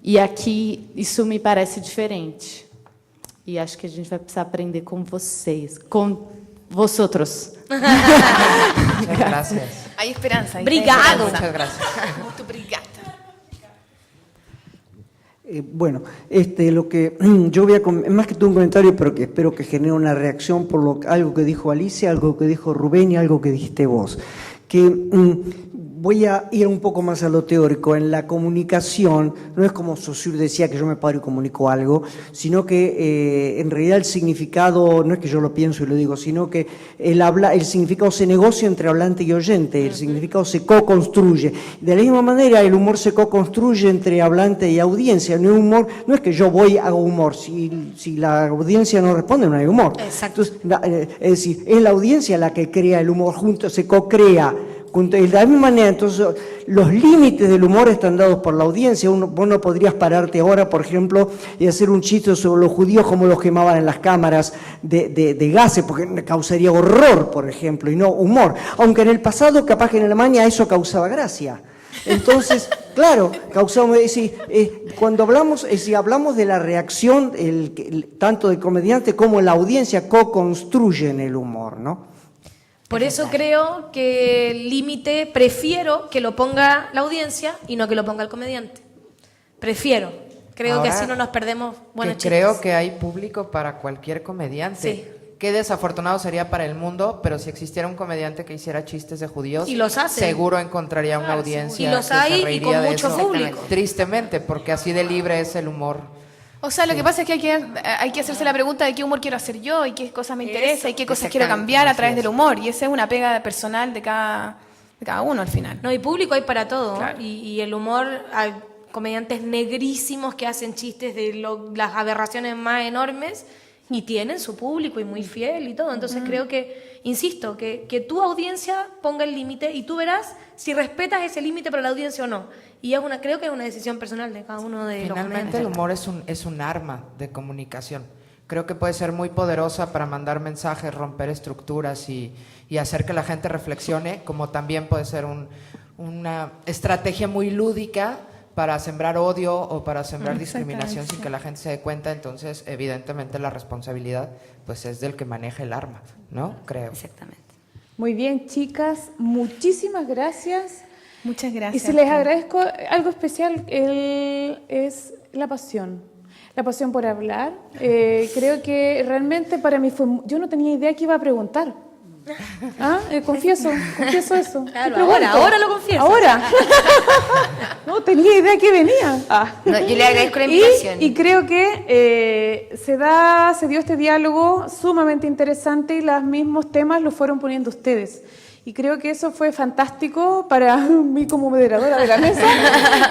E aqui isso me parece diferente. E acho que a gente vai precisar aprender com vocês, com vosotros. Muchas gracias. Hay esperanza. Obrigado. Muchas gracias. Muito obrigada. Bueno, lo que yo voy a más que todo un comentario, pero que espero que genere una reacción por algo que dijo Alicia, algo que dijo Rubén y algo que dijiste vos. Que voy a ir un poco más a lo teórico. En la comunicación, no es como Saussure decía que yo me paro y comunico algo, sino que en realidad el significado, no es que yo lo pienso y lo digo, sino que el significado se negocia entre hablante y oyente, el significado se co-construye. De la misma manera, el humor se co-construye entre hablante y audiencia. No, humor, no es que yo voy y hago humor, si la audiencia no responde, no hay humor. Exacto. Entonces, es decir, es la audiencia la que crea el humor, junto se co-crea. De la misma manera, entonces, los límites del humor están dados por la audiencia. Vos no podrías pararte ahora, por ejemplo, y hacer un chiste sobre los judíos como los quemaban en las cámaras de gases, porque causaría horror, por ejemplo, y no humor. Aunque en el pasado, capaz que en Alemania eso causaba gracia. Entonces, claro, causamos, cuando hablamos, hablamos de la reacción, tanto del comediante como la audiencia co-construyen el humor, ¿no? Por eso creo que el límite prefiero que lo ponga la audiencia y no que lo ponga el comediante. Prefiero. Creo Ahora, que así no nos perdemos buenos chistes. Creo que hay público para cualquier comediante. Sí. Qué desafortunado sería para el mundo, pero si existiera un comediante que hiciera chistes de judíos, y los hace, seguro encontraría una audiencia. Y los que hay se y con reiría de mucho eso. público. Tristemente, porque así de libre es el humor. O sea, lo que pasa es que hay que hacerse la pregunta de qué humor quiero hacer yo y qué cosas me interesa y qué cosas quiero cambiar a través del humor. Y esa es una pega personal de cada uno al final. No, y público hay para todo. Claro. Y el humor, hay comediantes negrísimos que hacen chistes de las aberraciones más enormes y tienen su público y muy fiel y todo. Entonces creo que, insisto, que tu audiencia ponga el límite y tú verás si respetas ese límite para la audiencia o no. Y creo que es una decisión personal de cada uno de los Finalmente el humor es un arma de comunicación. Creo que puede ser muy poderosa para mandar mensajes, romper estructuras y hacer que la gente reflexione, como también puede ser una estrategia muy lúdica para sembrar odio o para sembrar discriminación sin que la gente se dé cuenta. Entonces, evidentemente, la responsabilidad pues es del que maneja el arma, ¿no? Creo. Exactamente. Muy bien, chicas, muchísimas gracias. Muchas gracias. Y si les agradezco algo especial, es la pasión por hablar. Creo que realmente para mí yo no tenía idea que iba a preguntar. Confieso eso. Claro, ahora lo confieso. Ahora. No tenía idea que venía. No, yo le agradezco la invitación. Y creo que se dio este diálogo sumamente interesante y los mismos temas los fueron poniendo ustedes. Y creo que eso fue fantástico para mí como moderadora de la mesa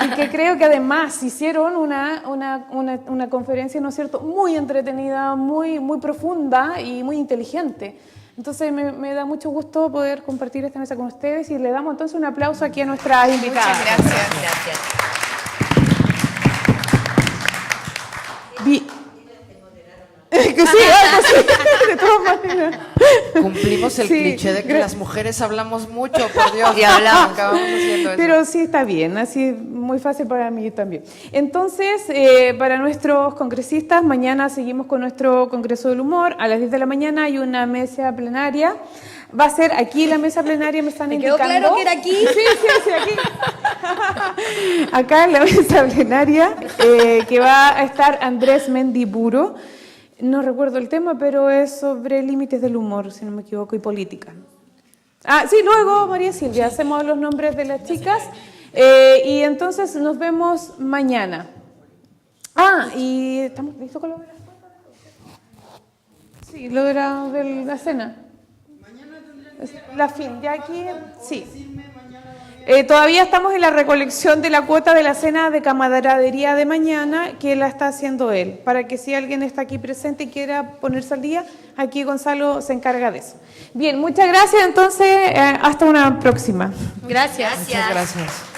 y que creo que además hicieron una conferencia, ¿no es cierto?, muy entretenida, muy, muy profunda y muy inteligente. Entonces me da mucho gusto poder compartir esta mesa con ustedes y le damos entonces un aplauso aquí a nuestra invitada. Muchas gracias. Gracias. Que sí, de todas maneras. Cumplimos el cliché de que las mujeres hablamos mucho, por Dios. Y hablamos. Acabamos haciendo eso. Pero sí está bien, así muy fácil para mí también. Entonces, para nuestros congresistas, mañana seguimos con nuestro Congreso del Humor. A las 10 de la mañana hay una mesa plenaria. Va a ser aquí la mesa plenaria, me están indicando. ¿Quedó claro que era aquí? Sí, aquí. Acá en la mesa plenaria, que va a estar Andrés Mendiburo. No recuerdo el tema, pero es sobre límites del humor, si no me equivoco, y política. Sí, luego, María Silvia, hacemos los nombres de las chicas. Y entonces nos vemos mañana. Ah, y ¿estamos listos con lo de la cena? Sí, lo de la cena. La fin, ya aquí, sí. Todavía estamos en la recolección de la cuota de la cena de camaradería de mañana, que la está haciendo él, para que si alguien está aquí presente y quiera ponerse al día, aquí Gonzalo se encarga de eso. Bien, muchas gracias, entonces, hasta una próxima. Gracias. Muchas gracias.